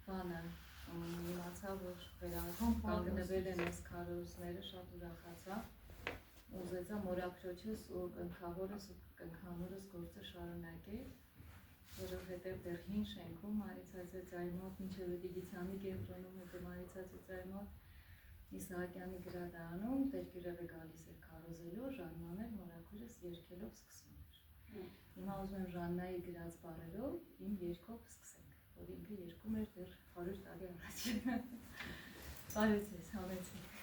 բանը իմացա, որ վերանգում կանգնվել են այս քարոզները, շատ ուրախացա, ուզեցա մորաքրոջս ու կնքավորս ու կնքամորս գործը շարունակել, որովհետև դեռ հին շենքում Մարիցածի ծայմոտ, մինչև Դիգիցյանի կենտրոնում, հետո Մարիցածի ծայմոտ Իսահակյանի գրադարանում Տեր-Գյուրեղը գալիս էր քարոզելու, Ժաննան էլ մորաքուրս երգելով սկսում էր։ Հիմա ուզում եմ Ժաննայի գրած բառերով իմ երգով սկսենք, որ ինքը երգում էր դեռ 100 տարի առաջ։ Բարև ձեզ, համեցեք։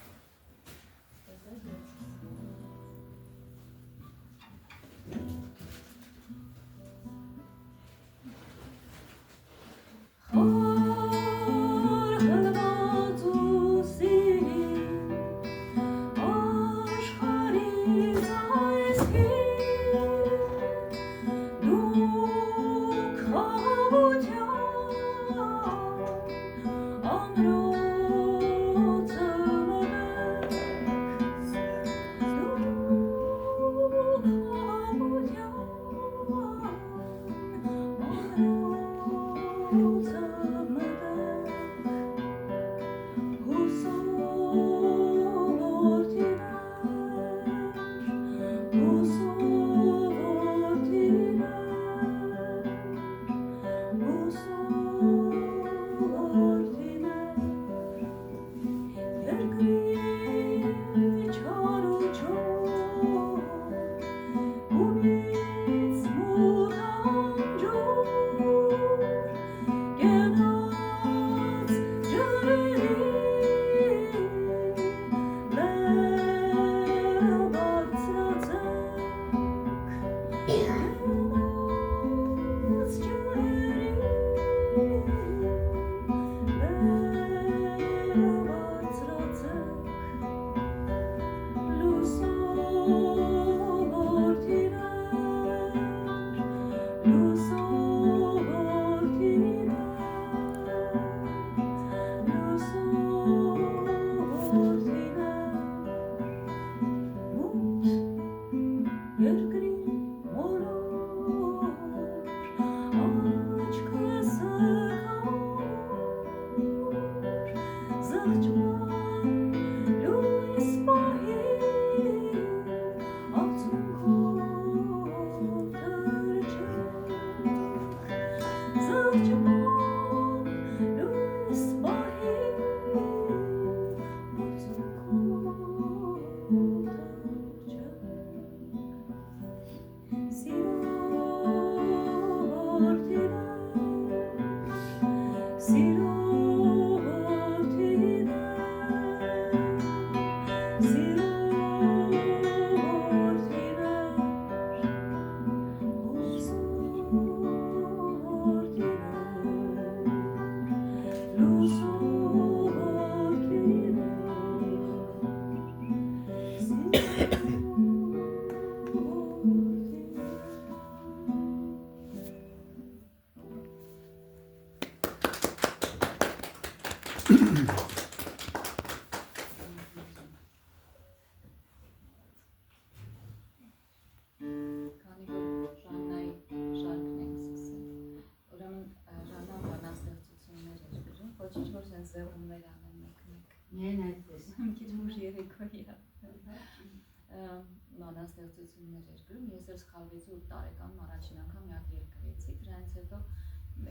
Մանաստեղծություններ էր գրում, ես էլ սխալվեցի 8 տարեկանում առաջին անգամ մի հատ երգ գրեցի, դրանից հետո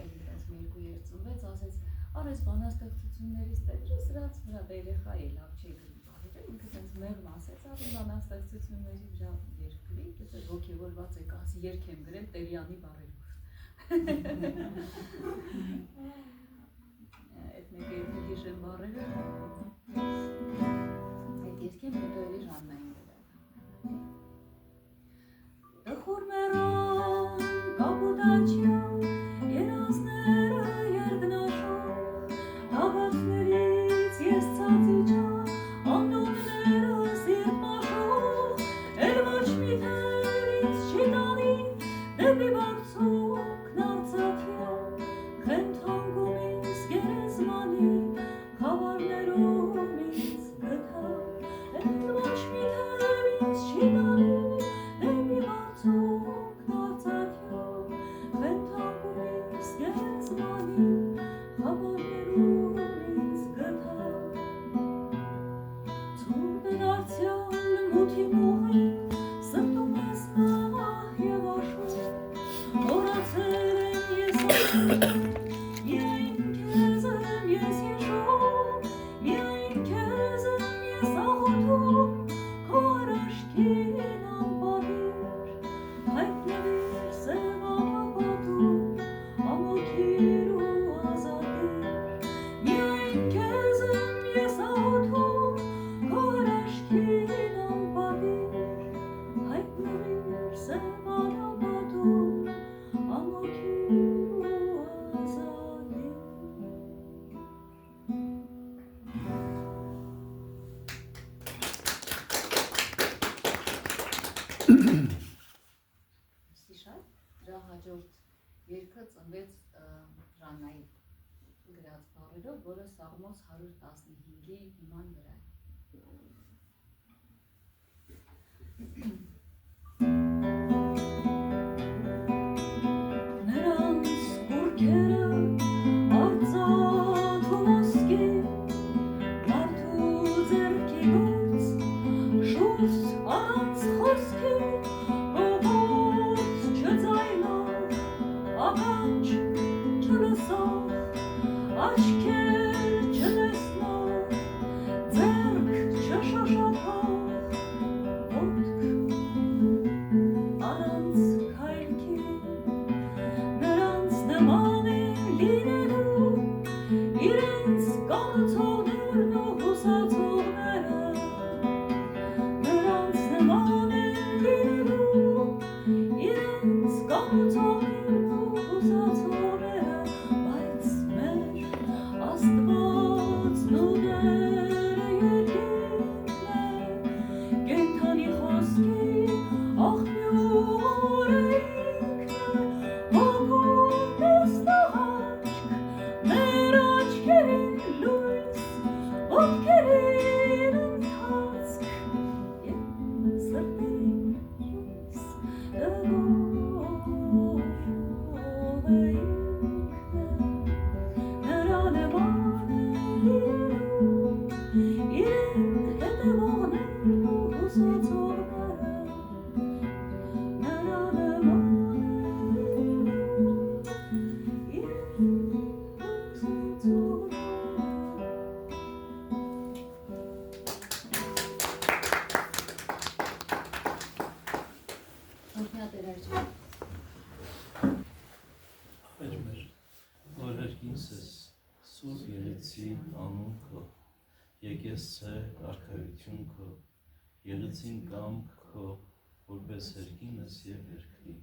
էլի տես մի երկու երգ ծնվեց, ասեց, արես բանաստեղծություններից տետրի սրած վրա դե երեխա է լավ չի գրում բարերը, ինքը տենց մեղմ ասեց, արի բանաստեղծությունների վրա երգ գրի, դες ոգևորված եք, ասի երգ եմ գրել Տերյանի բարերով։ Այդ մեկ երգը հիշեմ բարերը, այդ երգ եմ հետո էլի Ժաննային Խորմերան կապուտաչյա երազները երգնաշող Տաղատներից ես ծածիճա անդոնները սիրտ մաշող Էլ ոչ մի թերից չի տանի դեպի բարձուկ նարծաթյա Խենթանգում ինձ գերեզմանի խավարներ Դրա հաջորդ երգը ծնվեց Ռանայի գրած բառերով, որը Սաղմոս 115-ի հիման վրա է։ Նրանց կուրքերը արծաթ ու ոսկի, մարդու ձեռքի գործ, շուրջ առանց խոսքի, ականջ չլսող, աչքեր չտեսնող, ձեռք չշոշափող, ոտք առանց քայլքի, նրանց նման են լինելու իրենց կառուցողներն ու հուսացողները, նրանց նման են լինելու իրենց կառուցողներն բայց մեր Աստվածն ու Տերը երկինն է, կենդանի խոսքի աղբյուրը ինքն է, հոգում տեսնահաճք, մեր աչքերին լույս, ոտքերին ընթացք և սրտերին հույս տվող Եկես է արքայություն քո, եղեցին կամք քո, որպես հերկինս և երկրի,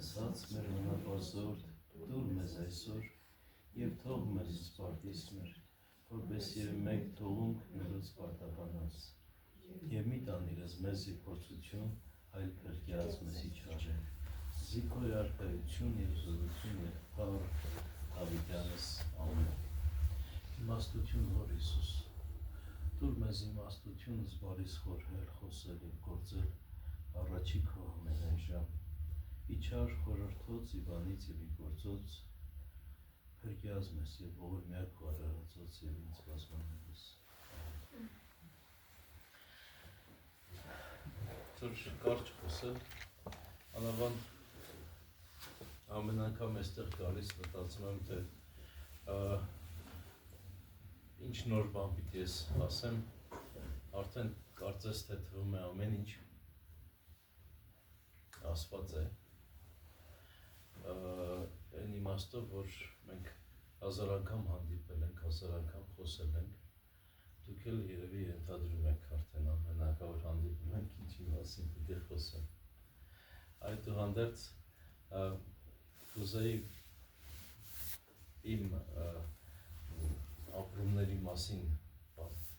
ասաց մեր մնապազորդ, դուր մեզ այսօր, և թող մեզ սպարտիս մեր, որպես և մեկ թողունք մերոց պարտականած, և մի տանիրս մեզի փորձություն, այլ փրկյաց մեզի չարել, զիքոր արքայություն և զորություն և փառ Դավիթյանս անուն, իմաստություն հոր Հիսուս, դուր մեզ իմաստությունս բարիս խորհել, խոսել և գործել առաջի քո ամենայն ժամ, իչար խորհրդոց իվանից և իգործոց, փրկյազ մեզ և ողորմյա քո արարածոց և ինձ բազմանելիս։ Դուր կարճ խոսել, անավանդ ամեն անգամ այստեղ գալիս մտածում եմ, թե ինչ նոր բան պիտի ես ասեմ, արդեն կարծես թե թվում է ամեն ինչ ասված է, այն իմաստով, որ մենք հազար անգամ հանդիպել ենք, հազար անգամ խոսել ենք, դուք էլ երևի ենթադրում եք արդեն ամենակավոր հանդիպում ենք, ինչի մասին պիտի խոսեմ։ Այդուհանդերձ կուզեի իմ ապրումների մասին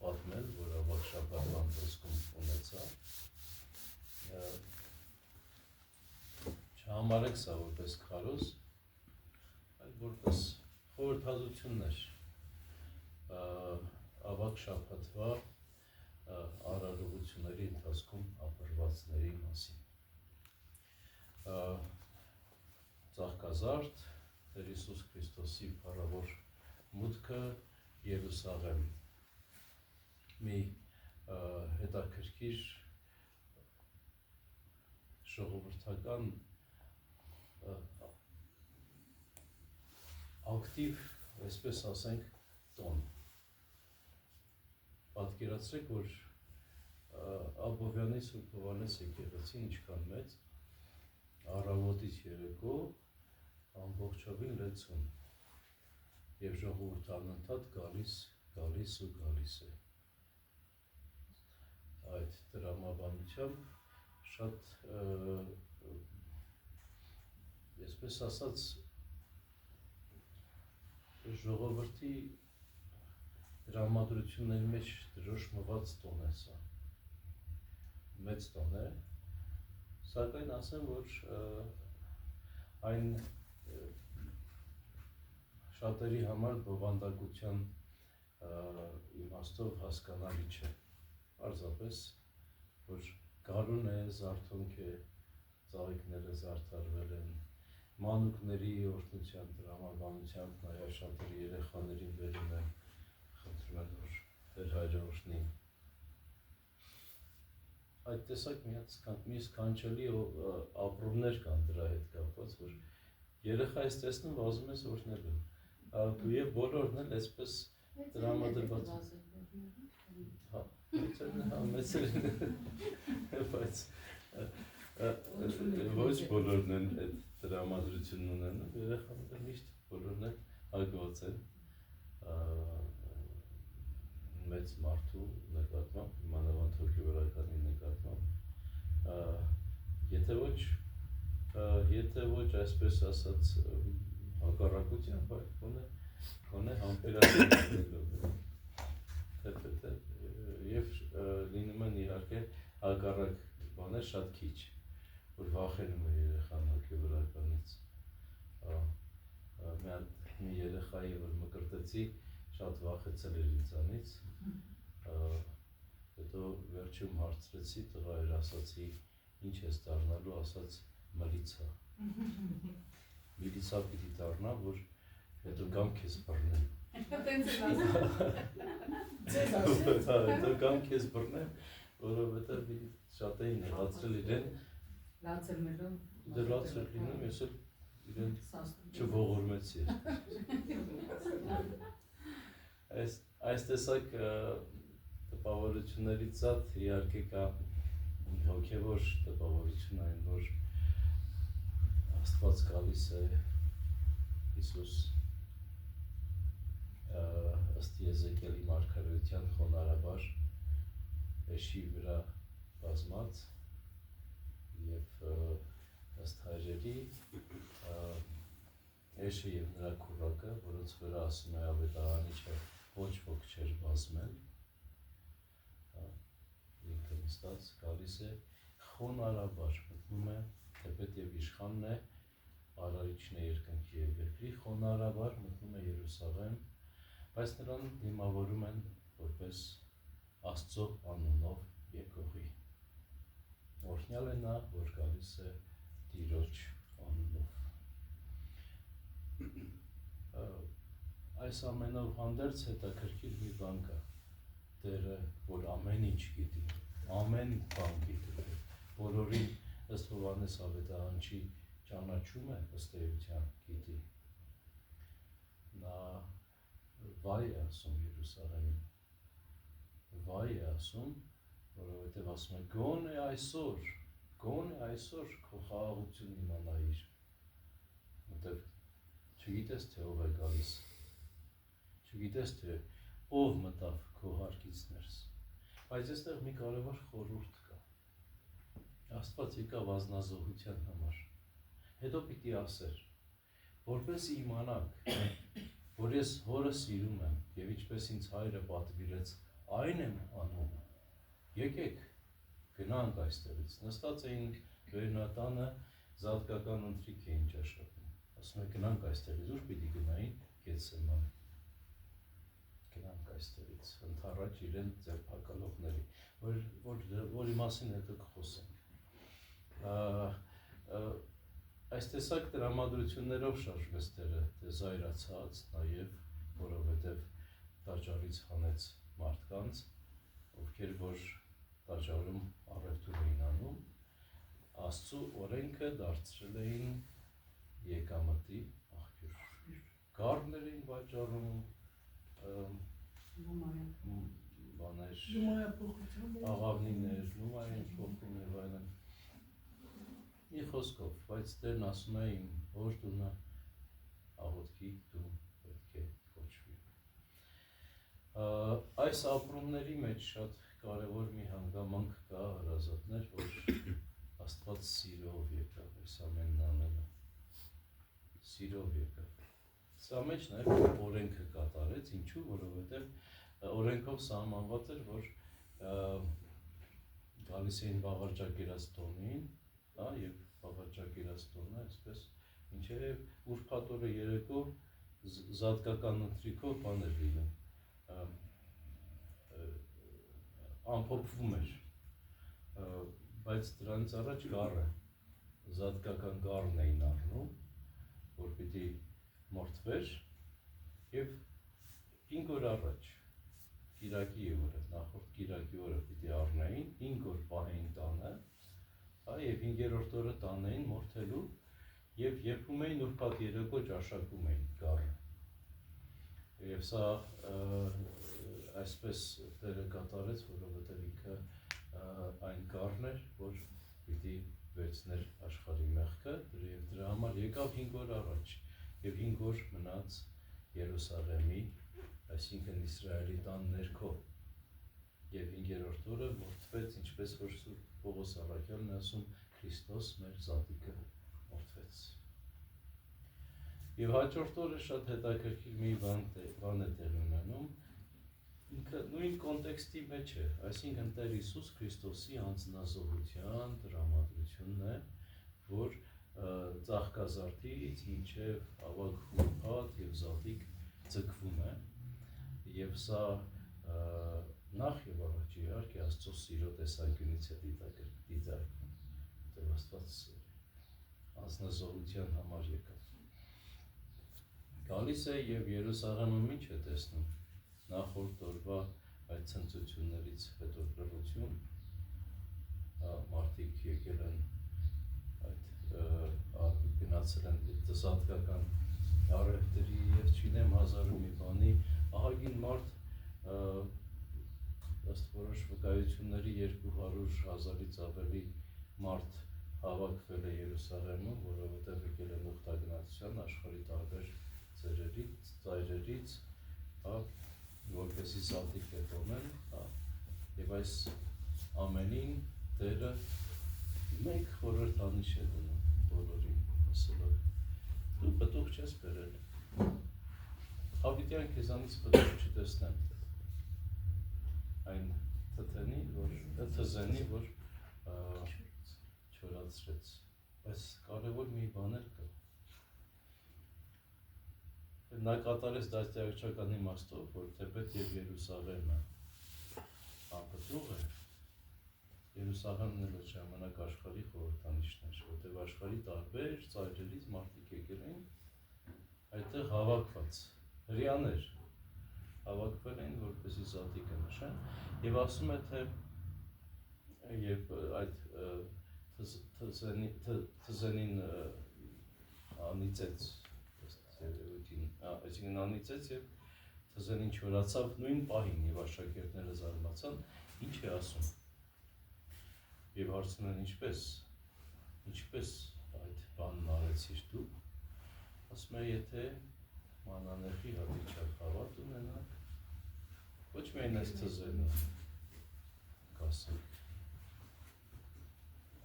պատմել, որ ավակ շաբաթվան խոսքում ունեցա։ Չհամարեք սա որպես քարոզ, այլ որպես խորհրդածություններ ավակ շաբաթվա արարողությունների ընթացքում ապրվածների մասին։ Ծաղկազարդ Տեր Հիսուս Քրիստոսի փառավոր մուտքը Երուսաղեմ մի հետաքրքիր ժողովրդական ակտիվ, այսպես ասենք, տոն։ Պատկերացրեք, որ Աբովյանի Սուրբ Հովհաննես եկեղեցին ինչքան մեծ, առավոտից երեկո ամբողջովին լեցուն և ժողովուրդը անընդհատ գալիս է։ Այդ տրամաբանությամբ շատ, այսպես ասած, ժողովրդի տրամադրությունների մեջ դրոշմված տոն է սա, մեծ տոն է, սակայն ասեմ, որ այն շատերի համար բովանդակության իմաստով հասկանալի չէ, պարզապես, որ գարուն է, զարթոնք է, ծաղիկները զարդարվել են, մանուկների օրհնության տրամաբանությամբ նաև շատերի երեխաներին բերում են, խնդրում են, որ Տեր Հայրը օրհնի։ Այդ տեսակ մի սքանչելի ապրումներ կան դրա հետ կապված, որ երեխա ես տեսնում, վազում ես օրհնելու, և բոլորն էլ այսպես տրամադրված մեծերին, բայց ոչ բոլորն են այդ տրամադրությունն ունենում, երեխաները միշտ բոլորն էլ հարգված են մեծ մարդու նկատմամբ, մանավանդ հոգևորականի նկատմամբ, եթե ոչ այսպես ասած հակառակությամբ, գոնե համբերություն և լինում են իհարկե հակառակ բաներ շատ քիչ, որ վախենում է երեխան հոգևորականից։ Մի երեխայի, որ մկրտեցի, շատ վախեցել էր ինձանից, հետո վերջում հարցրեցի, տղա էր, ասացի, ինչ ես դառնալու, ասաց մլիցա։ Միլիցա պիտի դառնա, որ հետո գամ քեզ բռնեմ։ Հետո գամ քեզ բռնեմ, որովհետև շատերին նեղացրել իրեն, լացել լինում, ես էլ իրեն չողորմեցի։ Այս տեսակ տպավորություններից զատ իհարկե կա հոգևոր տպավորություն այն, որ Աստված գալիս է Հիսուս ըստ Եզեկիելի մարգարեության խոնարհաբար էշի վրա բազմած և ըստ հայրերի էշը և նրա քուռակը, որոնց վրա ասում է ավետարանիչը ոչ ոք չէր բազմել, ինքը նստած գալիս է խոնարհաբար, մտնում է, թեպետ և իշխանն է, արարիչն է երկնքի և երկրի, խոնարհաբար մտնում է Երուսաղեմ, բայց նրան դիմավորում են որպես Աստծո անունով եկողի։ Օրհնյալ է նա, որ գալիս է Տիրոջ անունով։ Այս ամենով հանդերձ հետաքրքիր մի բան կա, Տերը, որ ամեն ինչ գիտի, ամեն բան գիտի, բոլորին ըստ Հովհաննես ավետարանչի ճանաչում է, ըստ էության գիտի, նա վայ է ասում Երուսաղեմին, վայ է ասում, որովհետև ասում է գոնե այսօր քո խաղաղությունն իմանայիր, որովհետև չգիտես թե ով է գալիս, չգիտես թե ով մտավ քո հարկից ներս, բայց այստեղ մի կարևոր խորհուրդ կա, Աստված եկավ ազնազոհության համար, հետո պիտի ասեր, որպես իմանաք, որ ես հորը սիրում եմ և ինչպես ինձ հայրը պատվիրեց, այն եմ անում, եկեք, գնանք այստեղից, նստած էին վերնատանը, զատկական ընթրիք էին ճաշակում, ասում է գնանք այստեղից, ուր պիտի գնային, Գեթսեմանի, գնանք այստեղից, ընդառաջ իրեն ձերբակալողների, որի մասին հետո կխոսենք։ Այս տեսակ տրամադրություններով շարժվեց Տերը, զայրացած նաև, որովհետև տաճարից հանեց մարդկանց, ովքեր որ տաճարում առևտուր էին անում, Աստծու օրենքը դարձրել էին եկամտի աղբյուր, գառներ էին վաճառում, բաներ, աղավնիներ, լումային փոխում եւ այլն։ Մի խոսքով, բայց Տերն ասում է իմ հոր տունը աղոթքի տուն պետք է կոչվի։ Այս ապրումների մեջ շատ կարևոր մի հանգամանք կա, հարազատներ, որ Աստված սիրով եկավ այս ամենն անելը, սիրով եկավ։ Սա մեջ նաև օրենքը կատարեց, ինչու, որովհետև օրենքով սահմանված էր, որ գալիս էին բաղարջակերած տոնին, եւ բաղարջակերած տոնը, այսպես, ինչեւ ուրբաթ օրը երեկո զատկական ընթրիքով բան էր լինում, ամփոփվում էր, բայց դրանից առաջ գառը, զատկական գառն էին առնում, որ պիտի մորթվեր, եւ 5 օր առաջ, կիրակի օրը, նախորդ կիրակի օրը պիտի առնեին, 5 օր պահեին տանը, եւ 5-րդ օրը տանեին մորթելու, եւ երբում էին ուրբաթ երեկո ճաշակում էին գառը։ Եվ սա այսպես Տերը կատարեց, որովհետև ինքը այն գառն էր, որ պիտի վերցներ աշխարհի մեղքը, եւ դրա համար եկավ 5 օր առաջ, եւ 5 օր մնաց Երուսաղեմի, այսինքն Իսրայելի տան ներքո, եւ 5-րդ օրը մորթվեց, ինչպես որ Սուրբ Պողոս Առաքյալն է ասում, Քրիստոս մեր զատիկը մորթվեց։ Եվ հաջորդ օրը շատ հետաքրքիր մի բան է տեղի ունենում, ինքը նույն կոնտեքստի մեջ է, այսինքն Տեր Հիսուս Քրիստոսի անձնազոհության տրամադրությունն է, որ ծաղկազարդից մինչև ավագ ուրբաթ եւ զատիկ ձգվում է, եւ սա նախ եւ առաջ իհարկե Աստծո սիրո տեսանկյունից է դիտարկվում, որտեղ Աստված անձնազոհության համար եկավ։ Գալիս է եւ Երուսաղեմում ինչ է տեսնում, նախորդ օրվա այդ ցնծություններից հետո լռություն, մարդիկ եկել են այդ գնացել են զատկական առևտրի եւ չինեմ հազարու մի բանի, ահագին մարդ ըստ որոշ վկայությունների 200,000-ից ավելի մարդ հավաքվել է Երուսաղեմում, որովհետև եկել են ուխտագնացության աշխարհի տարբեր ծայրերից, որպեսզի զատիկ հետոնեն, եւ այս ամենին Տերը մեկ խորհրդանիշ է դնում բոլորին, ասելով, դու պտուղ չես բերել, հավիտյան քեզանից պտուղ չտեսնեմ, այն թզենի, որ չորացրեց, բայց կարևոր մի բան էլ կա։ Նա կատարեց դաստիարակչական իմաստով, որ թեպետ եւ Երուսաղեմը անպտուղ է, Երուսաղեմն էլ այդ ժամանակ աշխարհի խորհրդանիշն էր, որտեղ աշխարհի տարբեր ծայրերից մարդիկ եկել էին, այդտեղ հավաքված, հրյաներ հավաքվել էին, որպեսզի զատիկը նշեն, եւ ասում է, թե եւ այդ թզենին անիծեց, այսինքն անիծեց եւ թզենին չորացավ նույն պահին եւ աշակերտները զարմացան, ինչ է ասում։ Եվ հարցնում են ինչպես այդ բանն արեցիր դու, ասում է, եթե մանանեխի հատիճար խավատ ունենաք, ոչ միայն այս թզենը կասեք,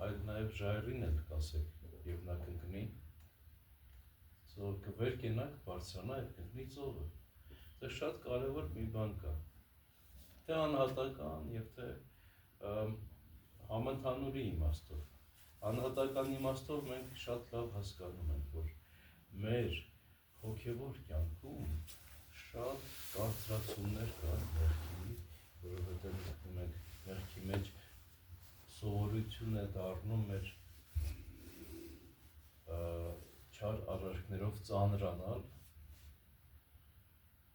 այլ նաև ժայռին էլ կասեք եւ նա կընկնի, վեր կենաք բարձրանա եւ կընկնի ծովը։ Դա շատ կարևոր մի բան կա, թե անհատական եւ թե համընդհանուրի իմաստով։ Անհատական իմաստով մենք շատ լավ հասկանում ենք, որ մեր հոգևոր կյանքում շատ կարծրացումներ կան մեղքի, որովհետև մենք մեղքի մեջ սովորություն է դառնում մեր չար արարքներով ծանրանալ,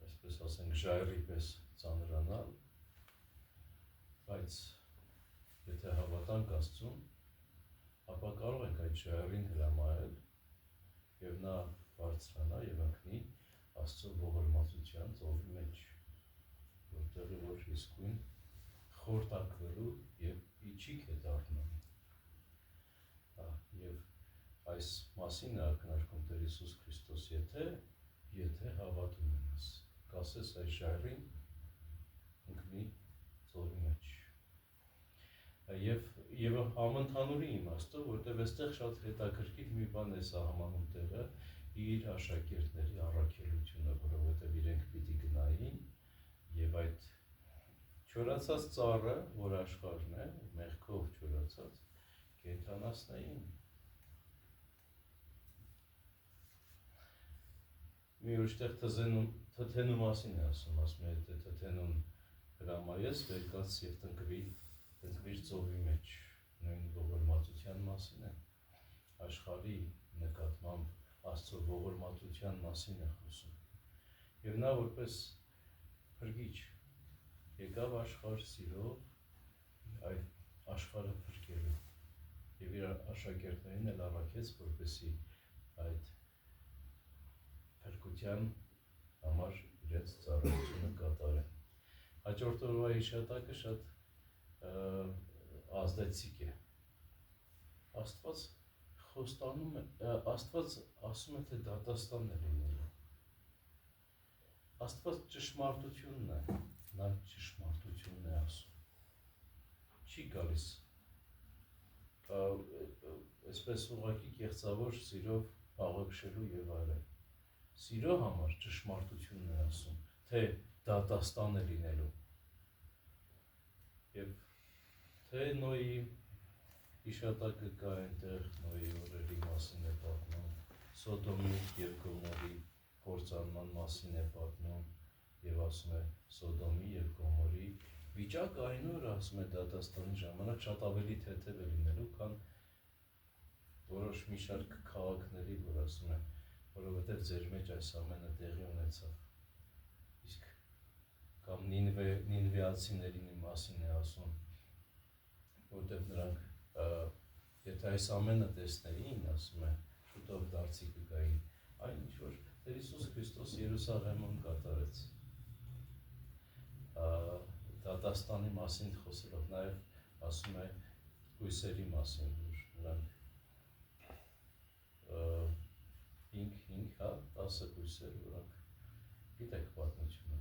այսպես ասենք ժայռի պես ծանրանալ, բայց եթե հավատանք Աստծուն, ապա կարող ենք այդ ժայռին հրամայել եւ նա բարձրանա եւ ընկնի Աստծո ողորմածության ծովի մեջ, որտեղ որ իսկույն խորտակվելու եւ իջիկ է դառնում։ Եվ այս մասին է ակնարկում Տեր Հիսուս Քրիստոս, եթե հավատ ունենաս, կասես այս ժայռին ընկնի ծովի մեջ։ Եվ համընդհանուրի իմաստով, որտեղ այստեղ շատ հետաքրքիր մի բան է սահմանում Տերը իր աշակերտների առաքելությունը, որովհետև իրենք պիտի գնային եւ այդ չորացած ծառը, որ աշխարհն է, մեղքով չորացած, կենդանացնեին։ Մի ուրիշտեղ թթենու մասին է ասում է, թե թթենուն հրամայես, վեր կաց եւ տնկվիր ծովի մեջ, նույն ողորմածության մասին է, աշխարհի նկատմամբ Աստծո ողորմածության մասին է խոսում։ Եվ նա որպես փրկիչ եկավ աշխարհ սիրով այդ աշխարհը փրկելու եւ իր աշակերտներին էլ առաքեց, որպեսզի այդ փրկության համար իրենց ծառայությունը կատարեն։ Հաջորդ օրվա հիշատակը շատ ազդեցիկ է։ Աստված խոստանում է, Աստված ասում է, թե դատաստան է լինելու։ Աստված ճշմարտությունն է, նա ճշմարտությունն է ասում։ Չի գալիս այսպես ուղղակի կեղծավոր սիրով աղոքշելու եւ այլն։ Սիրո համար ճշմարտությունն է ասում, թե դատաստան է լինելու։ Եվ թե Նոյի հիշատակը կա այնտեղ, Նոյի օրերի մասին է պատմում, Սոդոմի եւ Գոմորի կործանման մասին է պատմում եւ ասում է Սոդոմի եւ Գոմորի վիճակը այն օրը, ասում է դատաստանի ժամանակ շատ ավելի թեթև է լինելու, քան որոշ մի շարք քաղաքների, որ ասում է, որովհետեւ ձեր մեջ այս ամենը տեղի ունեցավ։ Իսկ կամ նինվեացիների մասին է ասում, որտեղ նրանք եթե այս ամենը տեսնեին, ասում է, շուտով դարձի կգային, այն ինչ որ Տեր Հիսուս Քրիստոս Երուսաղեմում կատարեց։ Դատաստանի մասին խոսելով նաև ասում է հույսերի մասին, որ նրանք 10 հույսեր, որոնք գիտեք պատմությունը,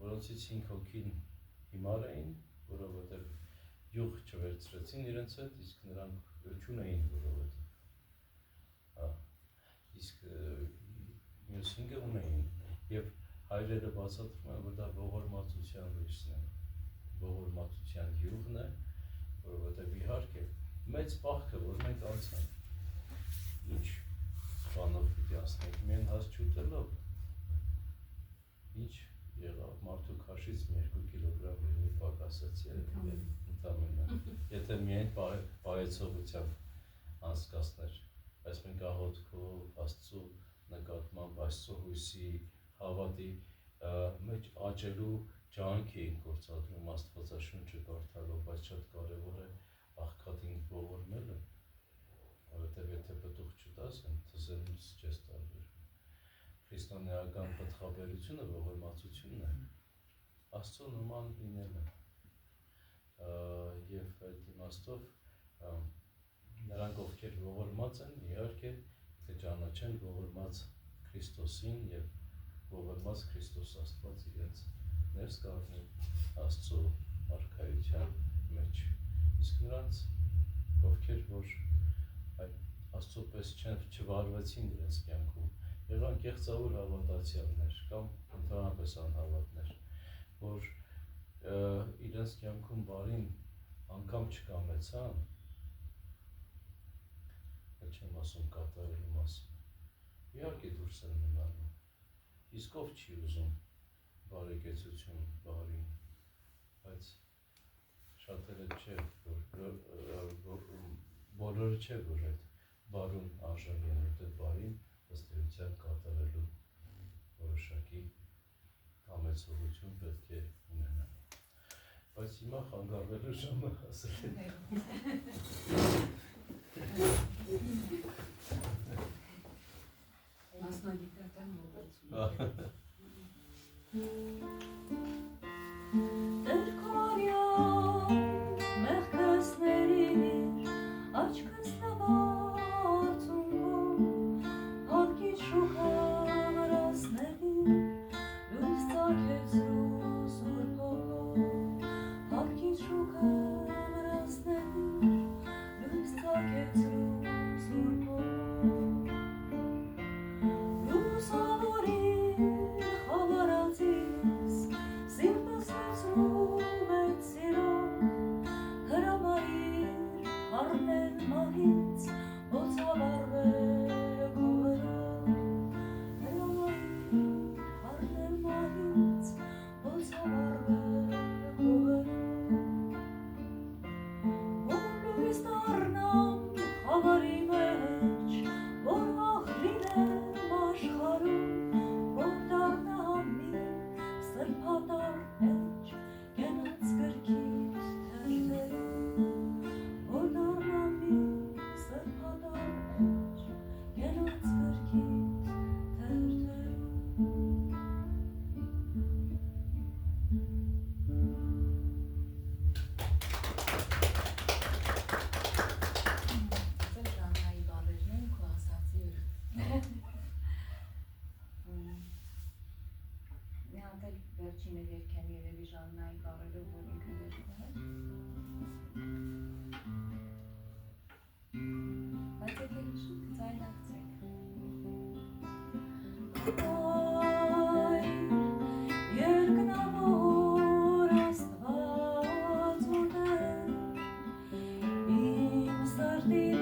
որոնցից 5 հոգին հիմար էին, որովհետև յուղ չվերցրեցին իրենց հետ, իսկ նրանք չունեին, որովհետև իսկ մյուս 5-ը ունեին, եւ հայրերը բացատրում են, որ դա ողորմածության լույսն է, ողորմածության յուղն է, որովհետև իհարկե մեծ պահքը, որ մենք անցանք, ինչ բանով պիտի անցնենք, միայն հաս չուտելով, ինչ եղավ, մարդու քաշից 2 կիլոգրամ երևի պակասեցի ընդամենը, եթե միայն պահեցողությամբ անցկացներ, այս մենք աղոթքով, Աստծո նկատմամբ, Աստծո հույսի, հավատի մեջ աճելու ջանք էին գործադրում Աստվածաշունչը կարդալով, բայց շատ կարևոր է աղքատին ողորմելը, որովհետև եթե պտուղ չտաս, թզենուց չես տարբերվում։ Քրիստոնեական պտղաբերությունը ողորմածությունն է, Աստծո նման լինելը, եւ այդ իմաստով նրանք, ովքեր ողորմած են, իհարկե կճանաչեն ողորմած Քրիստոսին եւ ողորմած Քրիստոս Աստված իրենց ներս կառնի Աստծո արքայության մեջ։ Իսկ նրանց, ովքեր որ այդ Աստծո պես չվարվեցին իրենց կյանքում, եղան կեղծավոր հավատացյալներ կամ ընդհանրապես անհավատներ, որ իրենց կյանքում բարին անգամ չկամեցան, չեմ ասում կատարելու մասին, իհարկե դուրս են մնալու, իսկ ով չի ուզում բարեկեցություն բարին, բայց շատերը չէ, բոլորը չէ, որ այդ բարուն արժան են, որտեղ բարին ըստ էության կատարելու որոշակի համեցողություն պետք է ունենան։ Բայց հիմա խանգարվելու ժամը հասել է։ Մասնագիտական մոտեցում։ Դրկարյան մեղքսների աչքս նավացունգում հատկի շուկա վրասների լույս ծագեցրու սուրպողում հատկի շուկա վրասների լույս ծագեցրու սուրպողում լուսավորին խավարածիս սիրտս լցնում էտ սիրով հրամայիր առնել մահից ոցավառվել գովերով հրամայիր առնել մահից ոցավառվել գովերով որ լույս դառնամ խավարի մեջ որ ախ լինեմ աշխարհում որ դառնամ մի սրբատար էջ գնաց գրքից թերթերում որ դառնամ մի սրբատար էջ գնաց գրքից Ձեր ժանրայի բառերն են քո ասացի մի հատ էլ վերջինը երգեմ երևի ժանրայի բառերով, որ ինքը երգում է բայց եկեք շուտ ձայնարկցեք Այ երկնավոր Աստված ուտել իմ սրտին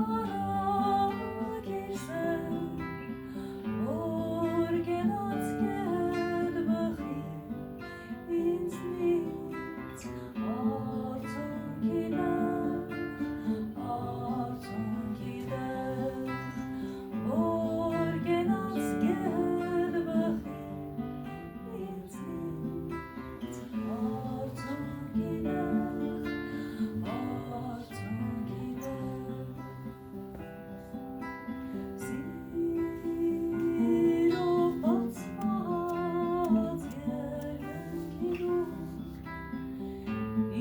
արագիր սեր որ գնաց կետ բխի ինձնից արցունքի դեր որ գնաց կետ բխի ինձնից արցունքի դեր Սիրով բացված երկնքինում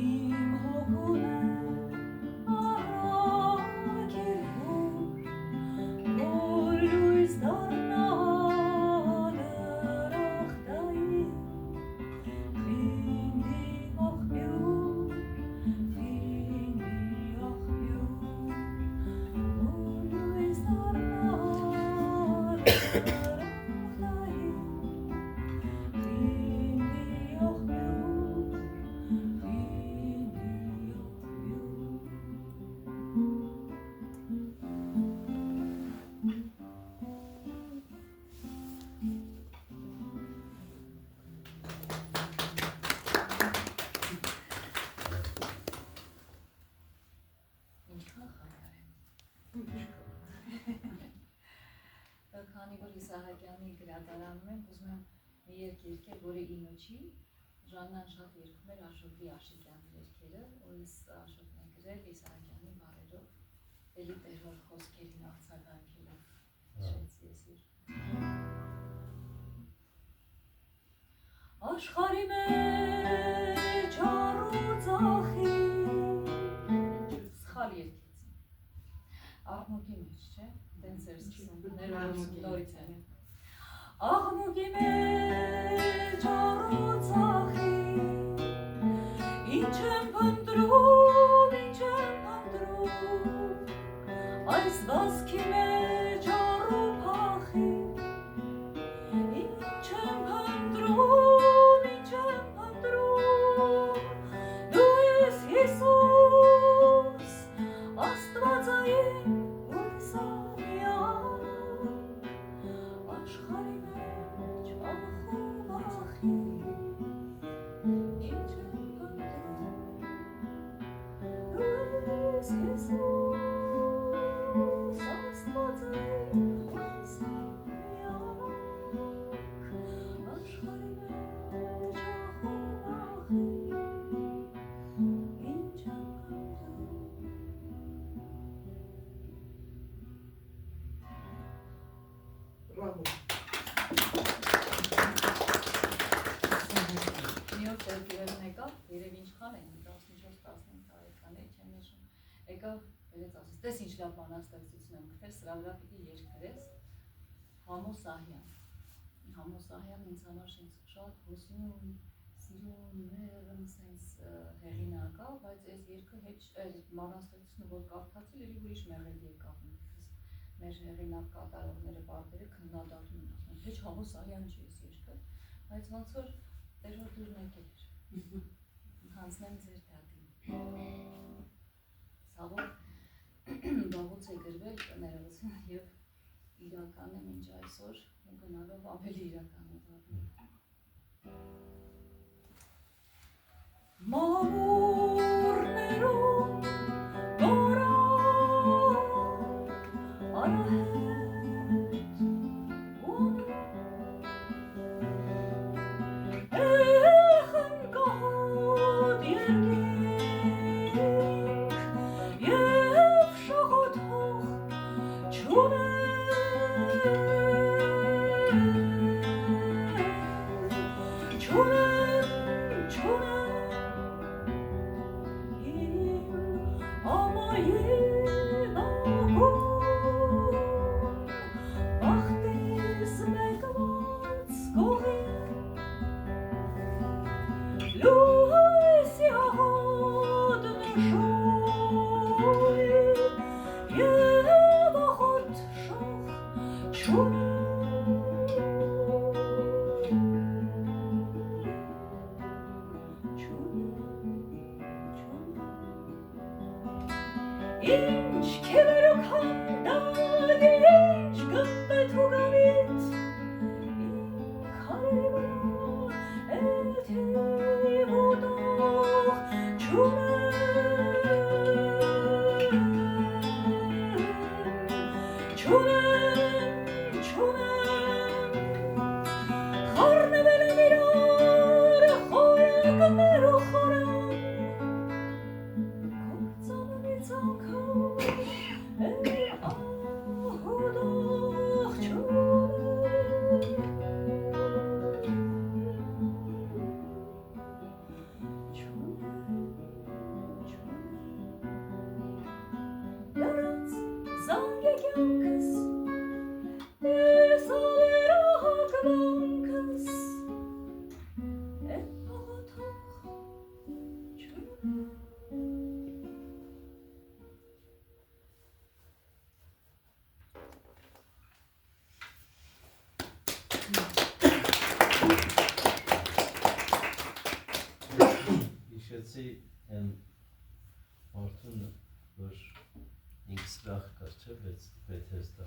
իմ հոգուն է առակիր որ լույս դառնա դրախտային խինգի աղբյուր լույս դառնա դրախտային խինգի աղբյուր ինչքան խավար եմ քանի որ Իսահակյանի գրադարանում եմ ուզում եմ մի երգ երգել, որը իմը չի Ժաննան շատ երգում էր Աշոտի Աշիկյանի երգերը, որից Աշոտն է գրել Իսահակյանի բառերով, էլի տերոր խոսքերին արձագանքելով հիշեցի ես երգը։ Աշխարհի մեջ առուծախի Սխալ երգեցի։ Աղմուկի մեջ, չէ՞։ Տենց էր սկսում, ներողություն նորից եմ։ աղմուկի մեջ առուծախի ինչ եմ փնտրում այս վազքի մեջ առու փախի ինչ եմ փնտրում դու ես Հիսուս Աստվածային հույսամիա աշխարհի մեջ ախում Բրավո։ Մի օր ծերգիրերն եկավ, երև ինչքան են, 14-15 տարեկանների չեմ նշում, եկավ, վերեց ասես, տես ինչ լավ բանաստեղծություն եմ գտել, սրա վրա պիտի երգ գրես, Համո Սահյան։ Համո Սահյանն ինձ համար շատ հոսյուն, սիրուն, մեղմ, սենց հեղինակ է, բայց այս երգը հետ բանաստեղծությունը, որ կարդացել, երևի ուրիշ մեղեդ եկավ ինքս, մեր հեղինակ կատարողները բարբերը քննադատում են, ասում են, հեչ Համո Սահյան չի այս երգը, բայց ոնց որ դեր որ դուրն եկել էր, հանձնեմ ձեր դատին։ Սաղով բաղուց է գրվել ներողություն և իրական է մինչ այսօր ու գնալով ավելի իրական է դառնում։ Մամուրներում դորան արահետ ունի խնկահոտ երգինք և շաղոթող Ինչ քևեր ու քանդակ, ինչ գմբեթ ու գավիթ, քարերի վրա էթիվ ու տող չունեմ, խառնվել եմ իրար խոյակներ ու խորան, կործանելի ծանքով ահուդող լրած զանգ է կյանքս, ես ավերակ բանքս, էն աղոթող չունեմ։ Հիշեցի են մարդուն, որ ինք սրախ կար, չէ, Բեթեսդա,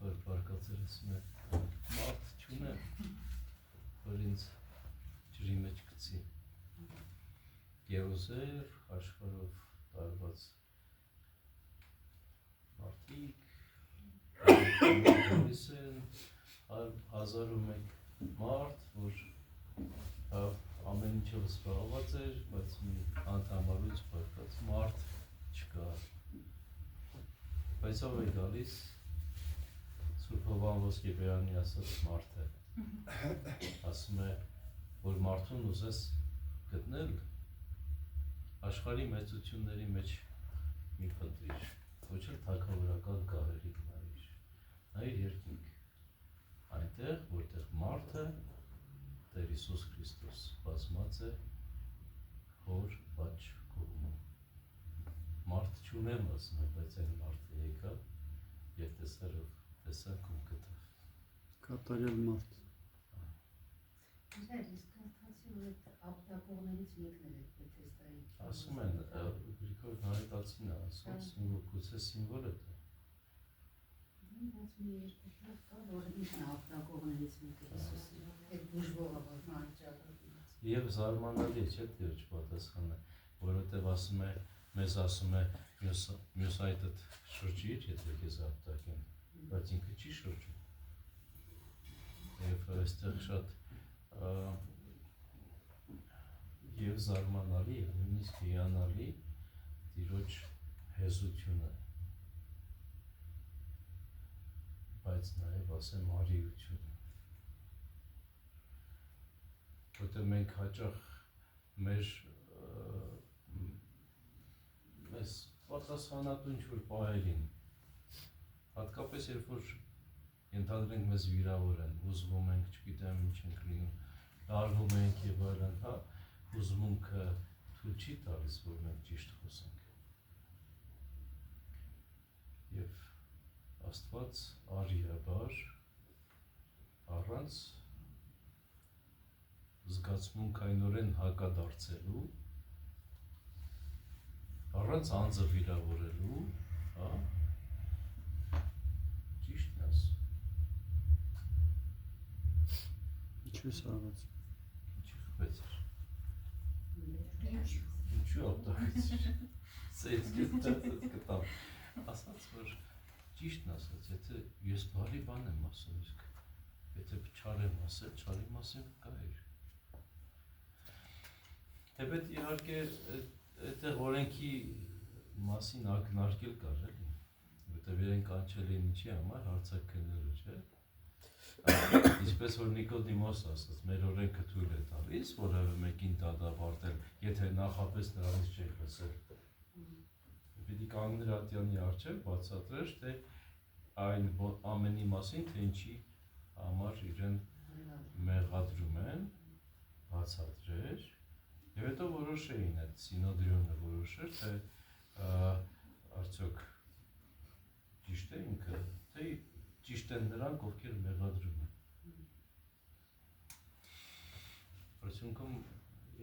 որ բարկացել ասում է, մարդ չունեմ, որ ինձ ջրի մեջ գցի, գերոզեր, աշխարհով տարված մարդիկ, գալիս են, 1001 մարդ, որ ամեն ինչով զբաղված էր, բայց մի անդամալուց բարկած մարդ չկա, բայց ով է գալիս Սուրբ Հովան Ոսկեբերյանի ասած մարդ է, ասում է, որ մարդուն ուզես գտնել, աշխարհի մեծությունների մեջ մի փնտրիր, ոչ էլ թագավորական գահերի գնայիր, նայիր երկինք, այնտեղ, որտեղ մարդը Տեր Հիսուս Քրիստոս բազմած է հոր բաչ կողմում, մարդ չունեմ ասում է, բայց այն մարդը եկավ և տեսանք ու գտավ։ Կատարյալ մարդ։ Իրար, ես կարդացի, որ այդ ապտակողներից մեկն էր այդ Բեթեսդայի։ Ասում են, Գրիգոր Նարեկացին է ասում, գուցե սիմվոլ է դա։ Բայց մի երկու տեղ կա, որ ինքն է ապտակողներից մեկը Հիսուսի, այդ բուժվողը, որ մարջալով։ Եվ զարմանալի է, չէ՞ դեր չպատասխանը, որովհետև ասում է, մեզ ասում է, մյուս այդդ շրջիր, եթե քեզ ապտակեն, բայց ինքը չի շրջում։ Եվ այստեղ շատ և զարմանալի, և նույնիսկ հիանալի Տիրոջ հեզությունը։ բայց նաև ասեմ արիությունը։ Որտեղ մենք հաճախ մեզ պատասխանատու ինչ-որ պահերին, հատկապես երբ որ ենթադրենք մեզ վիրավոր են, ուզվում ենք, չգիտեմ ինչ ենք լինում, լարվում ենք և այլն, հա, ուզմունքը թույլ չի տալիս, որ մենք ճիշտ խոսենք։ Եվ Աստված արիաբար առանց զգացմունքայնորեն հակադարձելու, առանց անձը վիրավորելու, հա, ճիշտն ես։ Ինչու ես արված։ Ինչի խփեց էր։ Ինչու ապտակեց էր։ Սեյս կտամ։ Ասաց, որ ճիշտն ասաց, եթե ես բարի բան եմ ասում, իսկ եթե չար եմ ասել, չարի մասին կա էր։ Թեպետ իհարկե այդտեղ օրենքի մասին ակնարկել կար, էլի, որտեղ իրենք կանչել են ինչի համար, հարցաքննելու, չէ։ Ինչպես որ Նիկոդիմոս ասաց, մեր օրենքը թույլ է տալիս, որևէ մեկին դատապարտել, եթե նախապես նրանից չեք լսել։ Պիտի կանգներ ատյանի առջև բացատրեր, թե այն ամենի մասին, թե ինչի համար իրեն մեղադրում են, բացատրեր, և հետո որոշեին այդ սինոդրիոնը որոշեր, թե արդյոք ճիշտ է ինքը, թե ճիշտ են նրանք, ովքեր մեղադրում են։ Արդյունքում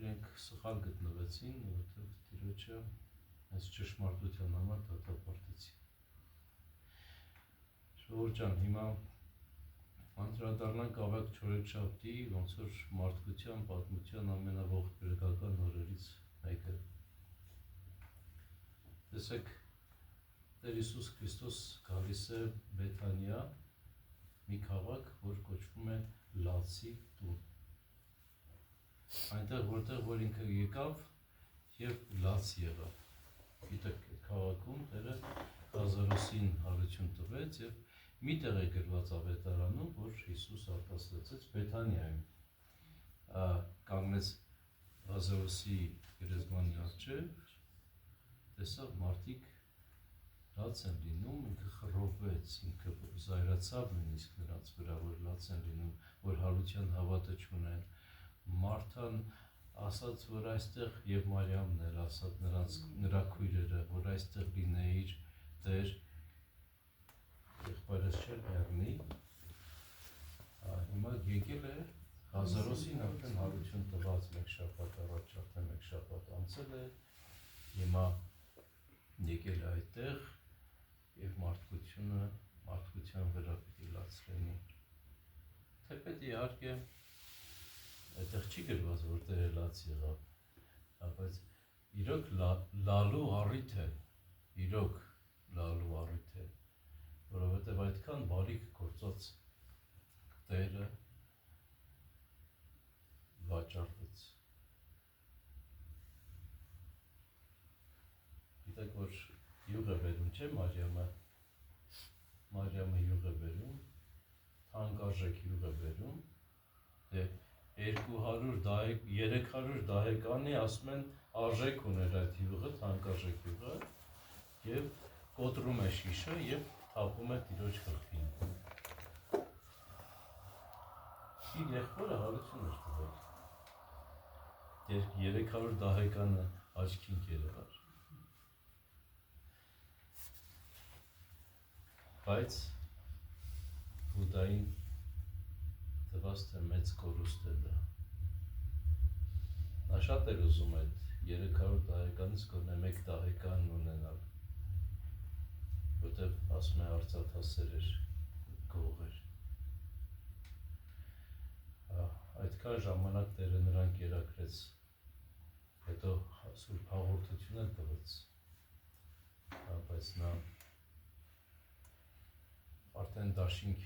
իրենք սխալ գտնվեցին, որովհետև Տիրոջը այս ճշմարտության համար դատապարտեցին։ Ժողովուրդ ջան, հիմա անդրադառնանք ավագ չորեքշաբթի, ոնց որ մարդկության պատմության ամենաողբերգական օրերից մեկը։ Տեսեք, Տեր Հիսուս Քրիստոս գալիս է Բեթանիա, մի քաղաք, որ կոչվում է Լացի տուն։ Այնտեղ, որտեղ որ ինքը եկավ և լաց եղավ։ Գիտեք, քաղաքում Տերը Ղազարոսին հարություն տվեց և մի տեղ է գրված ավետարանում, որ Հիսուս արտասվեցեց Բեթանիայում, կանգնեց Ղազարոսի գերեզմանի առջև, տեսավ մարդիկ լաց են լինում, ինքը խռովվեց, ինքը զայրացավ նույնիսկ նրանց վրա, որ լաց են լինում, որ հարության հավատը չունեն, Մարթան ասաց, որ այստեղ և Մարիամն էլ ասաց նրա քույրերը, որ այստեղ լինեիր Տեր, եղբայրս չէր մեռնի, հիմա եկել է Ղազարոսին արդեն հարություն տված մեկ շաբաթ առաջ, արդեն մեկ շաբաթ անցել է, հիմա եկել է այդտեղ և մարդկության վրա պիտի լաց լինի։ Թեպետ իհարկե այդտեղ չի գրված, որ Տերը լաց եղավ, բայց իրոք լալու առիթ է, որովհետև այդքան բարիք գործած Տերը վաճառվեց։ Գիտեք, որ յուղ է բերում, չէ Մարիամը յուղ է բերում, թանկարժեք յուղ է բերում, 300 դահեկանի ասում են արժեք ուներ այդ յուղը, թանկարժեք յուղը, և կոտրում է շիշը և թափում է Տիրոջ գլխին։ Իր եղբորը հարություն էր տվել, 300 դահեկանը աչքին կերևար, բայց Հուդային տված թե մեծ կորուստ է դա։ Նա շատ էր ուզում այդ 300 դահեկանից գոնե մեկ դահեկան ունենալ, որտև ասում է արծաթասեր էր, գող էր։ Այդքան ժամանակ Տերը նրան կերակրեց, հետո սուրբ հաղորդություն էլ տվեց, բայց նա արդեն դաշինք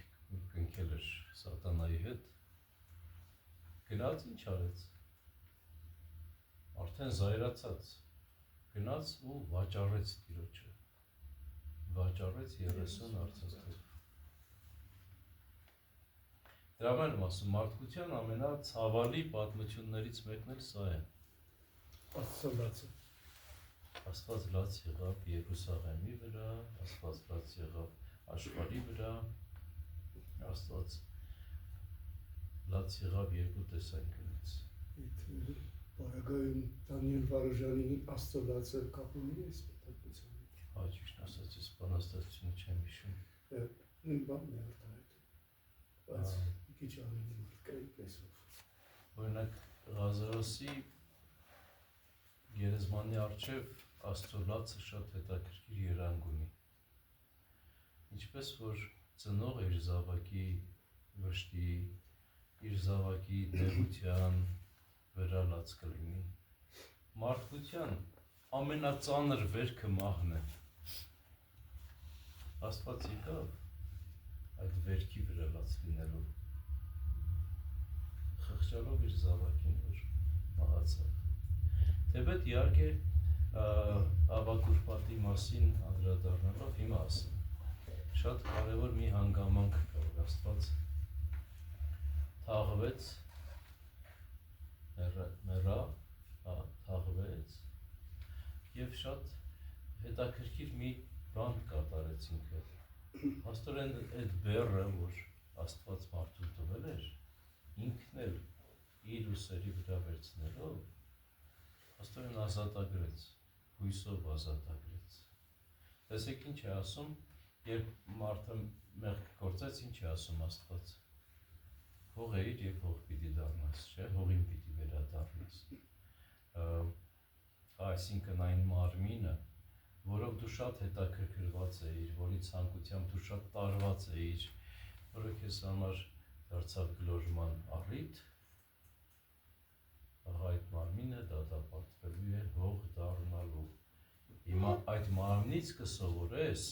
կնքել էր սատանայի հետ, գնաց ինչ արեց, արդեն զայրացած, գնաց ու վաճառեց Տիրոջը, վաճառեց 30 արծաթով, Դրա համար եմ ասում, մարդկության ամենացավալի պատմություններից մեկն էլ սա է։ Աստծո Աստված լաց եղավ Երուսաղեմի վրա, Աստված լաց եղավ աշխարհի վրա, Աստված լաց եղավ երկու տեսանկյունից։ Պարագայում Դանիել Վարուժանի Աստծո լացը կապ ունի այս պատմությամբ։ Հա, ճիշտ ասած, ես բանաստեղծությունը չեմ հիշում։ Նույն բանն է արտահայտում։ Բայց մի քիչ ավելի մարդկային տեսով։ Օրինակ Ղազարոսի գերեզմանի առջև Աստծո լացը շատ հետաքրքիր երանգ ունի։ Ինչպես որ ծնողը իր զավակի վշտի, իր զավակի նեղության վրա լաց կլինի, մարդկության ամենածանր վերքը մահն է։ Աստված եկավ այդ վերքի վրա լաց լինելու, խղճալով իր զավակին, որ մահացավ։ Թեպետ իհարկե Ավագուր պատի մասին անդրադառնալով հիմա ասեմ, շատ կարևոր մի հանգամանք կա, որ Աստված թաղվեց, թաղվեց և շատ հետաքրքիր մի բան կատարեց ինքը։ Աստորեն այդ բեռը, որ Աստված մարդուն տվել էր, ինքն էլ իր ուսերի վրա վերցնելով, Աստորեն ազատագրեց, հույսով ազատագրեց։ Տեսեք ինչ է ասում, երբ մարդը մեղք գործեց, ինչ է ասում Աստված։ Հող էիր և հող պիտի դառնաս, չէ, հողին պիտի վերադառնաս։ Այսինքն այն մարմինը, որով դու շատ հետաքրքրված էիր, որի ցանկությամբ դու շատ տարված էիր, որը քեզ համար դարձավ գլորման առիթ, այդ մարմինը դատապարտվելու է հող դառնալու։ Հիմա այդ մարմնից կսովորես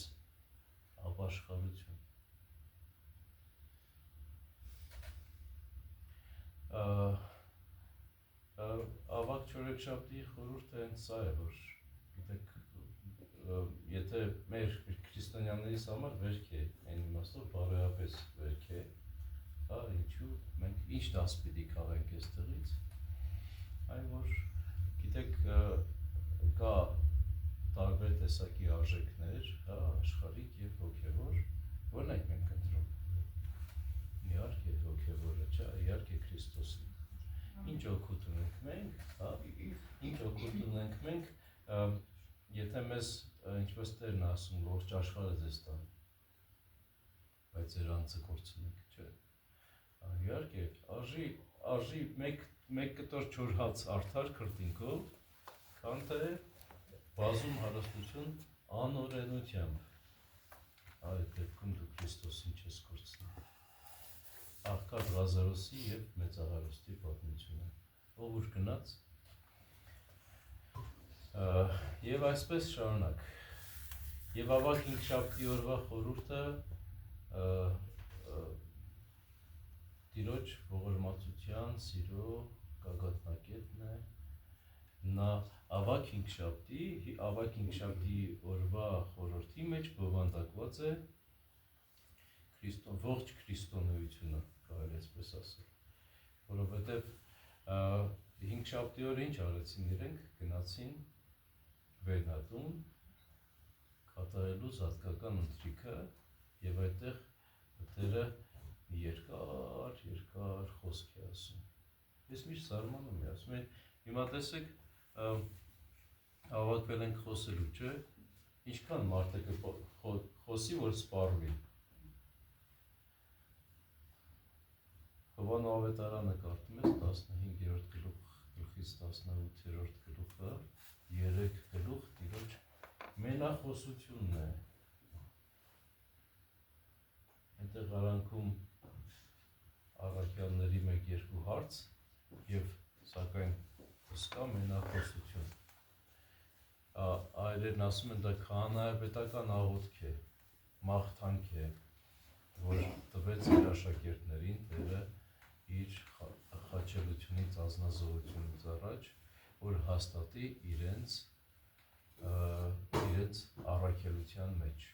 ապաշխարություն։ Ավագ չորեքշաբթի խորհուրդը հենց սա է, որ գիտեք, եթե մեր քրիստոնյաներիս համար վերք է, այն իմաստով բարոյապես վերք է, ինչու մենք ինչ դաս պիտի քաղենք այստեղից, այն որ գիտեք կա տարբեր տեսակի արժեքներ, աշխարհիկ եւ հոգեվոր, որն եք մենք ընտրում։ Իհարկե հոգեվորը, չէ, իհարկե Քրիստոսն։ Ինչ օգուտ ունենք մենք, ինչ օգուտ ունենք մենք, եթե մեզ ինչպես Տերն ասում, ողջ աշխարհը ձեզ տան, բայց ձեր անձը կորցնեք, չէ։ Իհարկե, արժի մեկ կտոր չոր հաց արդար քրտինքով, քան թե բազում հարստություն անօրենությամբ։ Այդ դեպքում դու Քրիստոսին չես կորցնում։ Աղքատ Ղազարոսի և մեծահարուստի պատմությունը, ով ուր գնաց, և այսպես շարունակ, և ավագ հինգշաբթի օրվա խորհուրդը Տիրոջ ողորմածության, սիրո գագաթնակետն է, նա ավագ հինգշաբթի օրվա խորհրդի մեջ բովանդակված է ողջ քրիստոնեությունը, կարելի այսպես ասել, որովհետև հինգշաբթի օրը ինչ արեցին իրենք, գնացին վերնատուն, կատարելու զատկական ընթրիքը և այդտեղ Տերը երկար խոսք է ասում։ Ես միշտ զարմանում եմ, ասում են, հիմա տեսեք, հավաքվել ենք խոսելու, չէ, ինչքան մարդը կխոսի, որ սպառվի։ Հովհաննես ավետարանը կարդում ես 15-րդ գլուխից 18-րդ գլուխը, 3 գլուխ Տիրոջ մենախոսությունն է։ Այնտեղ արանքում առաքյալների 1-2 հարց և սակայն հսկա մենախոսություն։ Այրերն ասում են, դա քահանայապետական աղոթք է, մաղթանք է, որ տվեց իր աշակերտներին Տերը իր խաչելությունից, անձնազոհությունից առաջ, որ հաստատի իրենց առաքելության մեջ։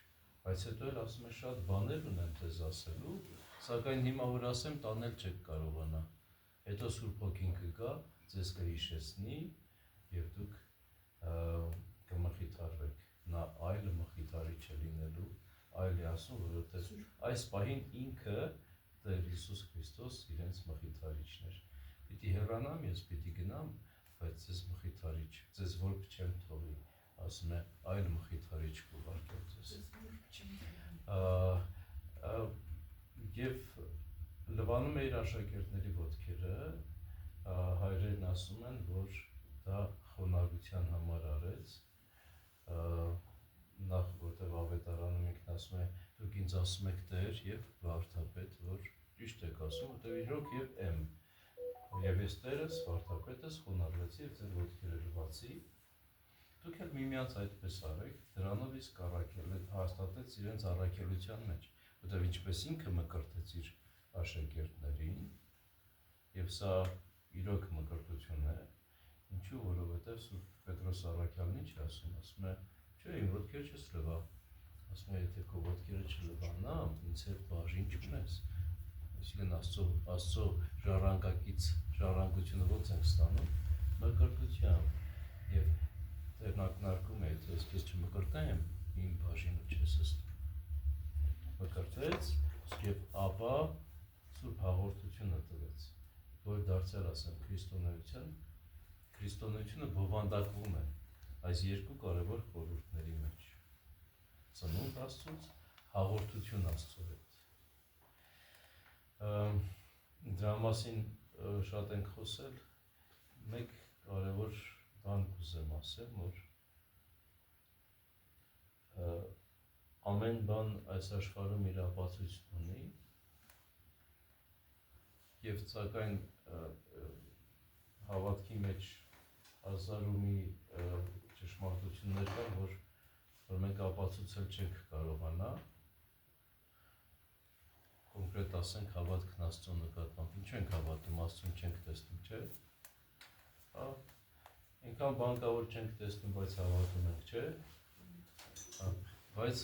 Բայց հետո էլ ասում է շատ բաներ ունեմ ձեզ ասելու, Սակայն հիմա որ ասեմ, տանել չեք կարողանա։ Հետո Սուրբ Հոգին կգա, ձեզ կհիշեցնի եւ դուք կմխիթարվեք։ Նա այլ մխիթարիչ է լինելու, այլ է ասում, որովհետեւ այս պահին ինքը Տեր Հիսուս Քրիստոս իրենց մխիթարիչն էր։ Պիտի հեռանամ, ես պիտի գնամ, բայց ձեզ մխիթարիչ, ձեզ որբ չեմ թողի, ասում է այլ մխիթարիչ կուղարկեմ ձեզ։ Եվ լվանում է իր աշակերտների ոտքերը, հայրերն ասում են, որ դա խոնարհության համար արեց, նախ որտեղ ավետարանում ինքն ասում է, դուք ինձ ասում եք Տեր եւ վարդապետ, որ ճիշտ եք ասում, որտեղ իրոք եւ եմ։ Եվ ես Տերս, վարդապետս խոնարհվեցի եւ ձեր ոտքերը լվացի։ Դուք էլ միմյանց այդպես արեք, դրանով իսկ հաստատեց իրենց առաքելության մեջ, որտեղ ինչպես ինքը մկրտեց իր աշակերտներին, եւ սա իրոք մկրտություն է, ինչու, որովհետեւ Սուրբ Պետրոս առաքյալն ինչ է ասում, ասում է, չէ, իմ ոտքերը չես լվա, ասում է, եթե քո ոտքերը չլվանամ, ինձ հետ բաժին չունես, այսինքն Աստծո ժառանգությունը ո՞նց ենք ստանում, մկրտությամբ, եւ Տերն ակնարկում է, եթե ես քեզ չմկրտեմ, իմ բաժինը չես ստում։ Մկրտեց եւ ապա Սուրբ հաղորդությունը տվեց, որ դարձյալ ասեմ քրիստոնեությունը բովանդակվում է այս երկու կարևոր խորհուրդների մեջ։ Ծնունդ Աստծուց, հաղորդություն Աստծո հետ։ Դրա մասին շատ ենք խոսել, մեկ կարևոր բան կուզեմ ասեմ, որ ամեն բան այս աշխարհում իր ապացույցն ունի, եւ սակայն հավատքի մեջ հազար ու մի ճշմարտություններ կան, որ մենք ապացուցել չենք կարողանա, կոնկրետ ասենք հավատքն Աստծո նկատմամբ, ինչ ենք հավատում, Աստծուն չենք տեսնում, չէ՞։ Այնքան բան կա, որ չենք տեսնում, բայց հավատում ենք, չէ՞։ Բայց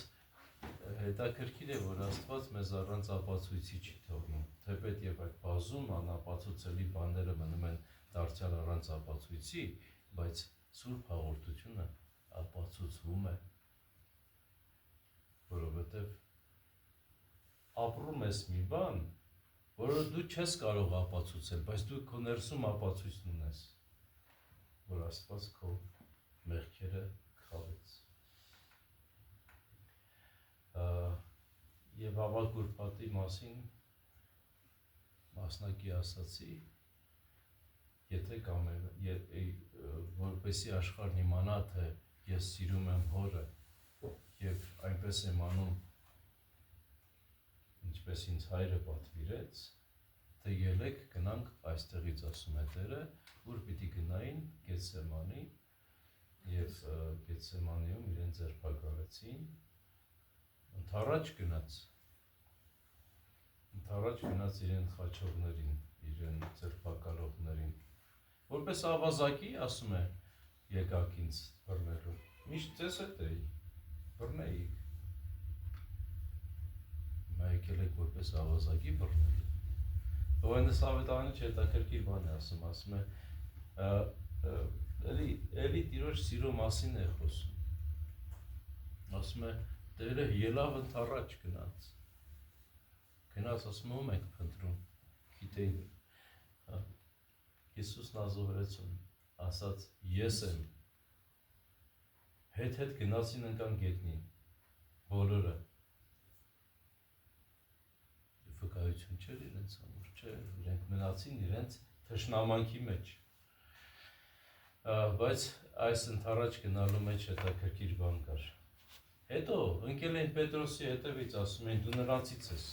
հետաքրքիր է, որ Աստված մեզ առանց ապացույցի չի թողնում, թեպետ եւ այդ բազում անապացուցելի բաները մնում են դարձյալ առանց ապացույցի, բայց Սուրբ հաղորդությունը ապացուցվում է, որովհետեւ ապրում ես մի բան, որը դու չես կարող ապացուցել, բայց դու քո ներսում ապացույցն ունես, որ Աստված քո մեղքերը քավեց։ Եվ ավակ ուրբաթի մասին մասնակի ասացի, եթե որպեսի աշխարհն իմանա, թե ես սիրում եմ հորը եւ այնպես եմ անում, ինչպես ինձ հայրը պատվիրեց, թե ելեք գնանք այստեղից, ասում է Տերը, որ պիտի գնային Գեթսեմանի եւ Գեթսեմանիում իրեն ձերբակալեցին, ընդառաջ գնաց իրեն խաչողներին, իրեն ձերբակալողներին, որպես ավազակի, ասում է, եկաք ինձ բռնելու, միշտ ձեզ հետ էի, բռնեիք, հիմա եկել եք որպես ավազակի բռնելու։ Հովհաննես ավետարանը հետաքրքիր բան է ասում է, էլի Տիրոջ սիրո մասին է խոսում, ասում է, Տերը ելավ ընդառաջ գնաց, ասում ում եք փնտրում, գիտեին, Հիսուս Նազովրեցուն ասաց, ես եմ, հետ գնացին ընկան գետնին, բոլորը, վկայություն չէր իրենց համար, չէ, իրենք մնացին իրենց թշնամանքի մեջ, բայց այս ընդառաջ գնալու մեջ հետաքրքիր բան կար, հետո ընկել են Պետրոսի հետևից, ասում են, դու նրանցից ես,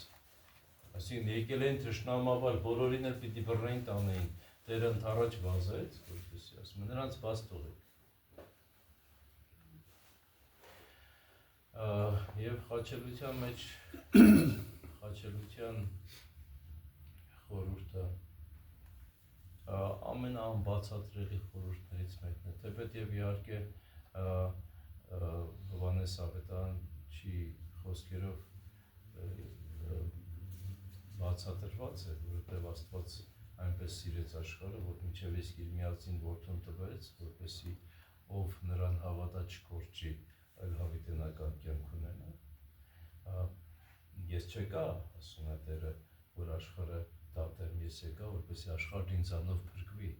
այսինքն եկել են թշնամաբար, բոլորին էլ պիտի բռնեին տանեին, Տերը ընդառաջ վազեց, որպեսզի ասում են, նրանց բաց թողեք։ Եվ խաչելության մեջ, խաչելության խորհուրդը ամենաանբացատրելի խորհուրդներից մեկն է, թեպետ եւ իհարկե Հովհաննես ավետարանչի խոսքերով բացատրված է, որովհետև Աստված այնպես սիրեց աշխարհը, որ մինչև իսկ իր միածին որդուն տվեց, որպեսզի ով նրան հավատա չկորչի, այլ հավիտենական կյանք ունենա։ Ես չեկա, ասում է Տերը, որ աշխարհը դատեմ, ես եկա, որպեսզի աշխարհն ինձանով փրկվի։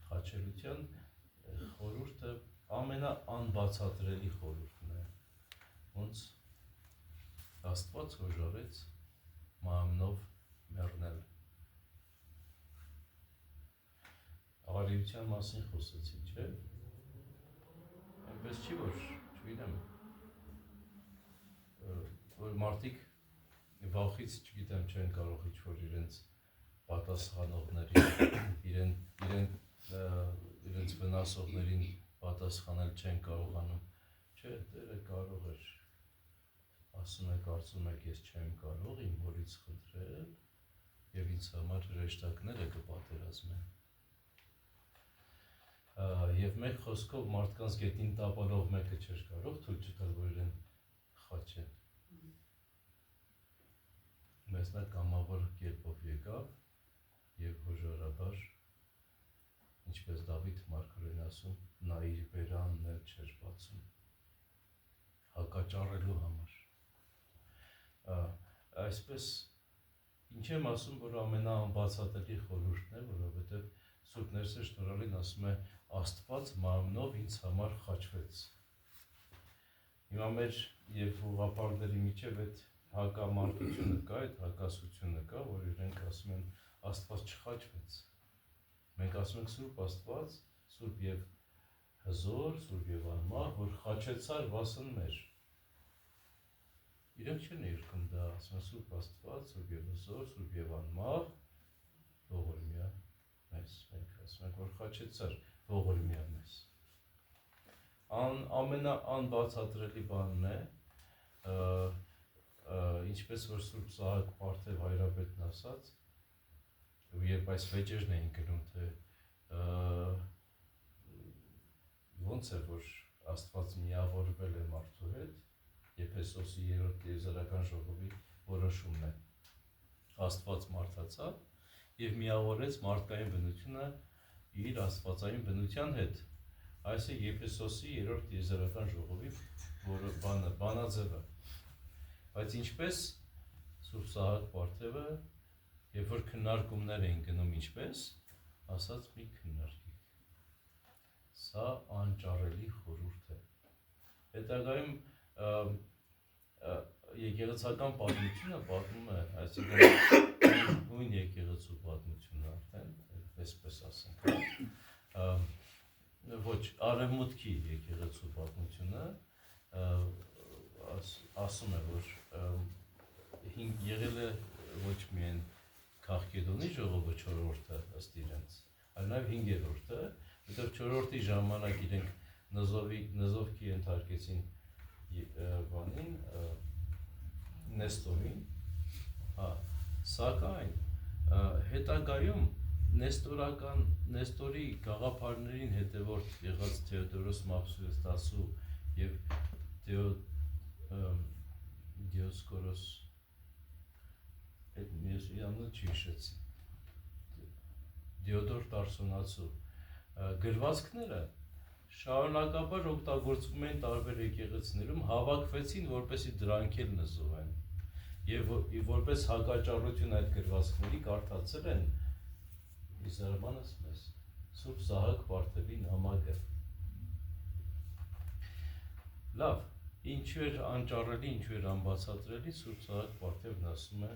Խաչելության խորհուրդը ամենաանբացատրելի խորհուրդն է, ոնց Աստված հոժարեց Մահմնով մեռնել։ Արիության մասին խոսեցի, չէ՞։ Այնպես չի, որ չգիտեմ, որ մարդիկ վախից, չգիտեմ, չեն կարող ինչ-որ իրենց պատասխանողներին, իրենց վնասողներին պատասխանել չեն կարողանում, չէ, Տերը կարող էր, ասում է, կարծում եք, ես չեմ կարող իմ հորից խնդրել և ինձ համար հրեշտակները կպատերազմեն։ Եվ մեկ խոսքով մարդկանց գետին տապալող մեկը չէր կարող թույլ չտալ, որ իրեն խաչեն։ Մեզ նա կամավոր կերպով եկավ և հոժարաբար, ինչպես Դավիթ մարգարեն ասում, նա իր բերանն էլ չէր բացում, հակաճառելու համար։ Այսպես, ինչ եմ ասում, որ ամենաանբացատրելի խորհուրդն է, որովհետև Սուրբ Ներսեր Շնորհալին ասում է, Աստված Մահմնով ինձ համար խաչվեց։ Հիմա մեր և ուղղափառների միջև այդ հակամարտությունը կա, այդ հակասությունը կա, որ իրենք ասում են Աստված չխաչվեց։ Մենք ասում ենք Սուրբ Աստված, Սուրբ և հզոր, Սուրբ և անմահ, որ խաչեցար վասն մեր։ Իրենք չեն երգում դա, ասում են Սուրբ Աստված, Սուրբ և հզոր, Սուրբ և անմահ, ողորմյա մեզ։ Մենք ասում ենք, որ խաչեցար ողորմյա մեզ։ Ամենաանբացատրելի բանն է, ինչպես որ Սուրբ Սահակ Պարթև հայրապետն ասաց, երբ այս վեճերն էին գնում, թե ոնց է, որ Աստված միավորվել է մարդու հետ, Եփեսոսի 3-րդ տիեզերական ժողովի որոշումն է։ Աստված մարդացավ և միավորեց մարդկային բնությունը իր աստվածային բնության հետ։ Այս է Եփեսոսի 3-րդ տիեզերական ժողովի բանաձևը։ Բայց ինչպես Սուրբ Սահակ Պարթևը, երբ որ քննարկումներ էին գնում ինչպես, ասաց մի քննարկիկ։ Սա անճարելի խորհուրդ է։ Հետագայում եկեղեցական պատմությունը պատմում է, այսինքն նույն եկեղեցու պատմությունը արդեն, այսպես ասենք, ոչ, արևմուտքի եկեղեցու պատմությունը ասում է, որ եղել է ոչ միայն Քաղքեդոնի ժողովը 4-րդը ըստ իրենց, այլ նաև 5-րդը, որտեղ 4-րդի ժամանակ իրենք նզովքի ենթարկեցին բանին, Նեստորին, սակայն հետագայում Նեստորի գաղափարներին հետևորդ եղած Թեոդորոս Մավսուլեստասու և Դիոսկորոս, այդ միանունը չի հիշեցի, Դիոդոր Տարսոնացու գրվածքները շարունակաբար օգտագործվում են տարբեր եկեղեցիներում, հավաքվեցին, որպեսզի դրանք էլ նզովեն։ Եվ որպես հակաճառություն այդ գրվածքների կարդացել են Իսարմանս մեզ, Սուրբ Սահակ Պարթևի նամակը։ Լավ, ինչու էր անճառելի, ինչու էր անբացատրելի, Սուրբ Սահակ Պարթևն ասում է,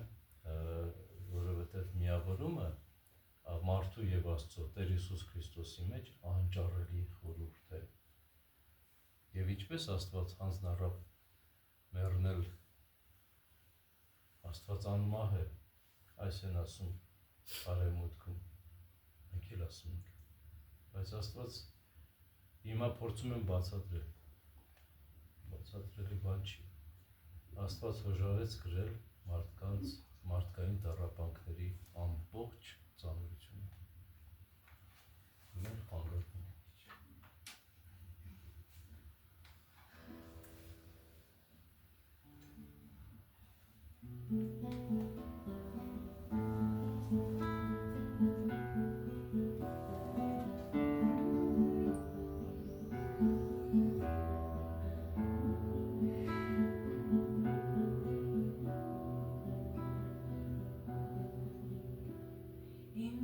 որովհետև միավորումը մարդու և Աստծո Տեր Հիսուս Քրիստոսի մեջ անճառելի խորհուրդ է։ Եվ ինչպես Աստված հանձնառավ մեռնել, Աստված անմահ է, այս են ասում արևմուտքում, մենք էլ ասում ենք, բայց Աստված հիմա փորձում են բացատրել, բացատրելի բան չի, Աստված հոժարեց գրել մարդկային տառապանքների ամբողջ ծանրությունը, մեր խանգարվում է։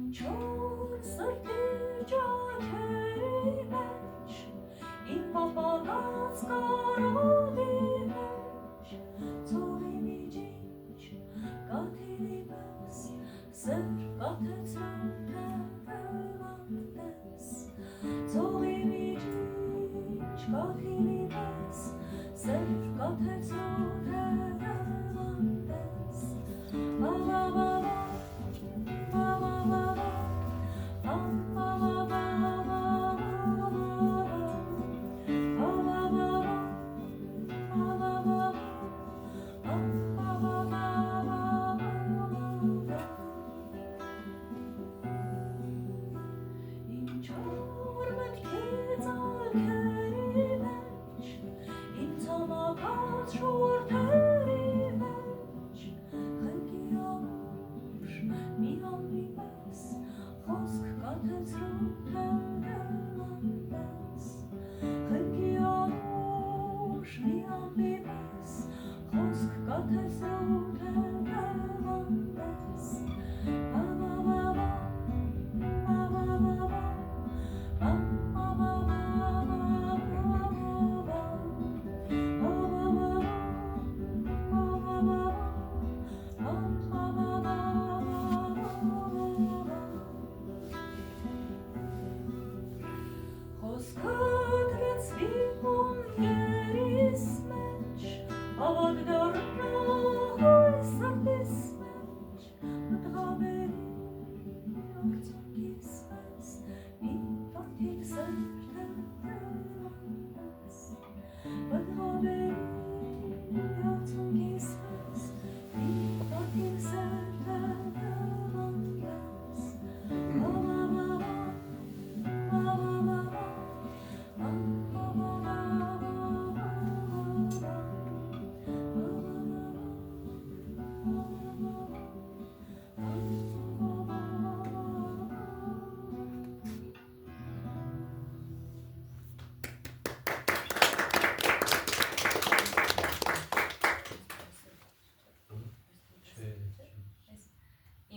Ինչ-որ սրտի ջանքերի մեջ, իմ պապանած կարավի մեջ, ծովի միջինչ կաթիլի պես, սեր կաթեցրում թևանտես, ծովի միջինչ կաթիլի պես, սեր կաթեցրում թևանտես, Ինչ-որ մտքի ծալքերի մեջ, իմ ցամաքած շուրթերի մեջ, խնկի անուշ մի ամրի պես, խոսք կաթեցրում թևանտես, խնկի անուշ մի ամրի պես, խոսք կաթեցրում թևանտես, Խոսքդ լցվի ուններիս մեջ, ավագ դառնա հույս սրտիս մեջ, մտղաբերի արցունքիս պես, մի վարդիկ սեր թևանտես, մտղաբերի արցունքիս պես, մի վարդիկ սեր թևանտես,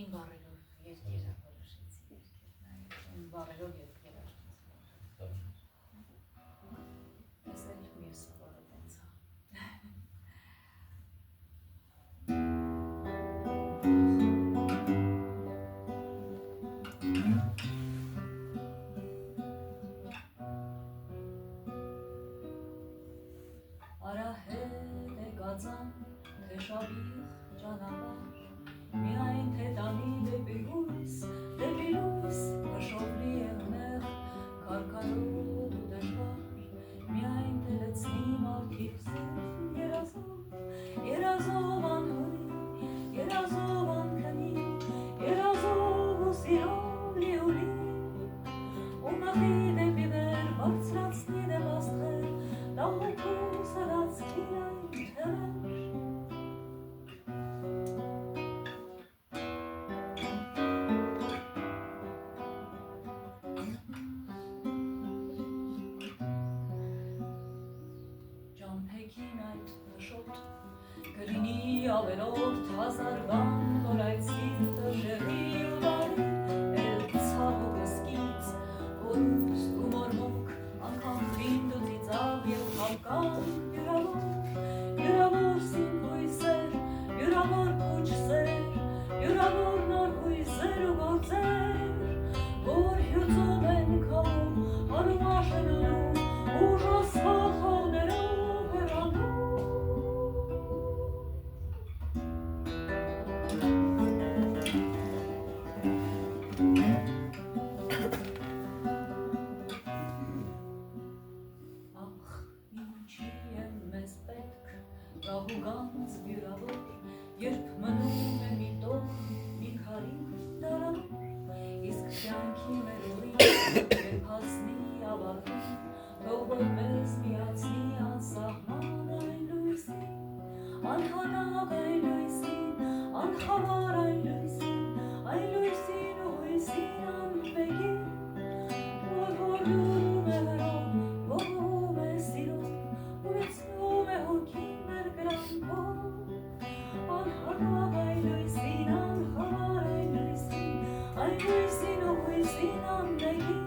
Իմ բառերով երկերը որոշեցի երկերն, իմ բառերով երկերը Ես էլ մյուս բառը տենցա Արահետ է գածան, թե շաբիղ ճանապարհ Միայն թե տանի դեպի լույս, հաշով լի է մեղ, քարքարոտ ու դժվար, միայն թե լցնի մարդիկ սեր, երազով անհունի, երազով անքնի, երազով ու սիրով լիուլի, ու մղի դեպի վեր, բարձրացնի դեպ աստղեր, տաղուկու սրացքի այն թերեր, Կլինի ավելորդ հազար բան, որ այդ սիրտը ժեղի ու բարի, էլ ցավ ու կսկից, կորուստ ու մորմոք, անգամ խինդ ու ծիծաղ և խապկան յուրավոր սինհույսեր, յուրավոր կուչ սեր, յուրավոր նոր հույսեր ու գործեր, որ հյուծում են քավում, անումաշ են անում, ուժասվող հողներով հեռանում Այն հույսին ու հույսին ամենին,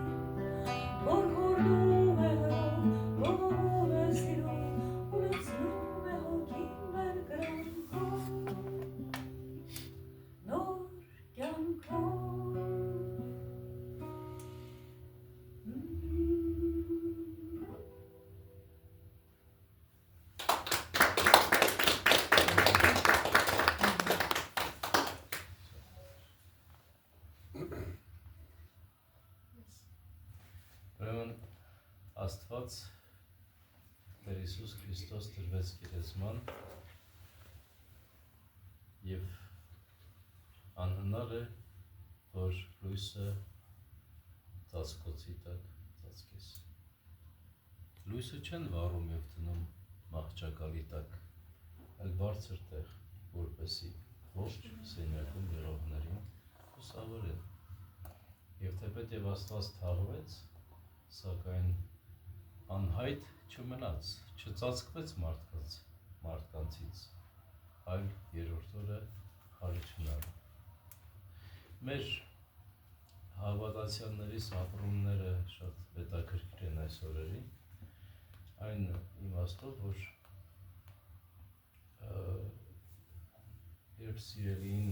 որ հորդում է հրով, ողողում է սիրով, ուրեցնում է հոգին մեր կրանքով, նոր կյանքով։ Ուրեմն Աստված Տեր Հիսուս Քրիստոս դրվեց գերեզման եւ անհնար է որ լույսը ծածկոցի տակ ծածկես։ Լույսը չեն վառում եւ դնում մահճակալի տակ, այլ բարձր տեղ, որպեսի ողջ սենյակում եղողներին հուսավորեն։ Եվ թեպետ եւ Աստված թաղվեց, սակայն անհայտ չմնաց, չծածկվեց մարդկանցից, այլ երրորդ օրը հարությունար։ Մեր հավատացյալների ապրումները շատ հետաքրքիր են այս օրերին, այն իմաստով, որ երբ սիրելին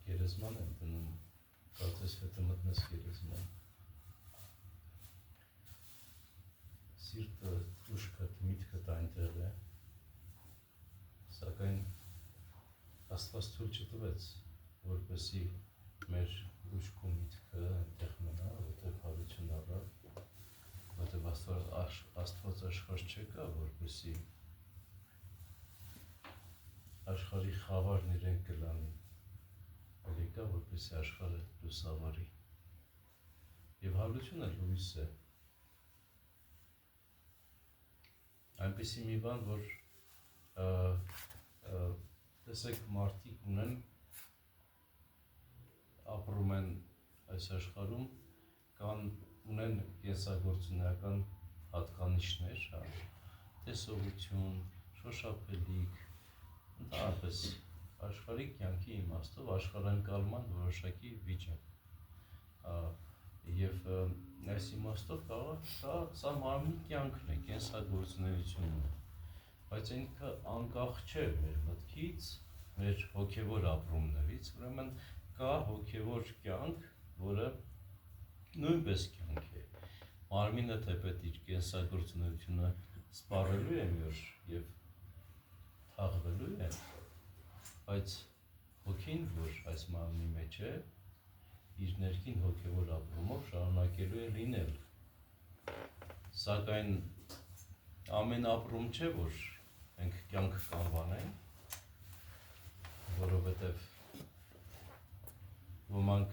գերեզման են դնում, կարծես հետը մտնես գերեզման, սիրտը, ուշքդ, միտքդ այնտեղ է, սակայն Աստված թույլ չտվեց, որպեսզի մեր ուշք ու միտքը այնտեղ մնա, որտեղ հարություն առա, որտեղ Աստված աշխարհ չեկա, որպեսզի աշխարհի խավարն իրեն կլանի, այլ եկա, որպեսզի աշխարհը լուսավորի։ Եվ հարությունը լույս է։ Այնպիսի մի բան, որ տեսեք մարդիկ ունեն, ապրում են այս աշխարհում, կան ունեն կենսագործունեական հատկանիշներ, տեսողություն, շոշափելիք, ընդհանրապես աշխարհի կյանքի իմաստով աշխարհընկալման որոշակի վիճակ։ Եվ այս իմաստով սա մարմնի կյանքն է, կենսագործունեությունը, բայց ինքը անկախ չէ մեր մտքից, մեր հոգևոր ապրումներից, ուրեմն կա հոգևոր կյանք, որը նույնպես կյանք է։ Մարմինը թեպետ իր կենսագործունեությունը սպառելու է մի օր եւ թաղվելու է, բայց հոգին, որ այս մարմնի մեջ է, իր ներքին հոգևոր ապրումով շարունակելու է լինել։ Սակայն ամեն ապրում չէ, որ մենք կյանք կանվանենք, որովհետև ոմանք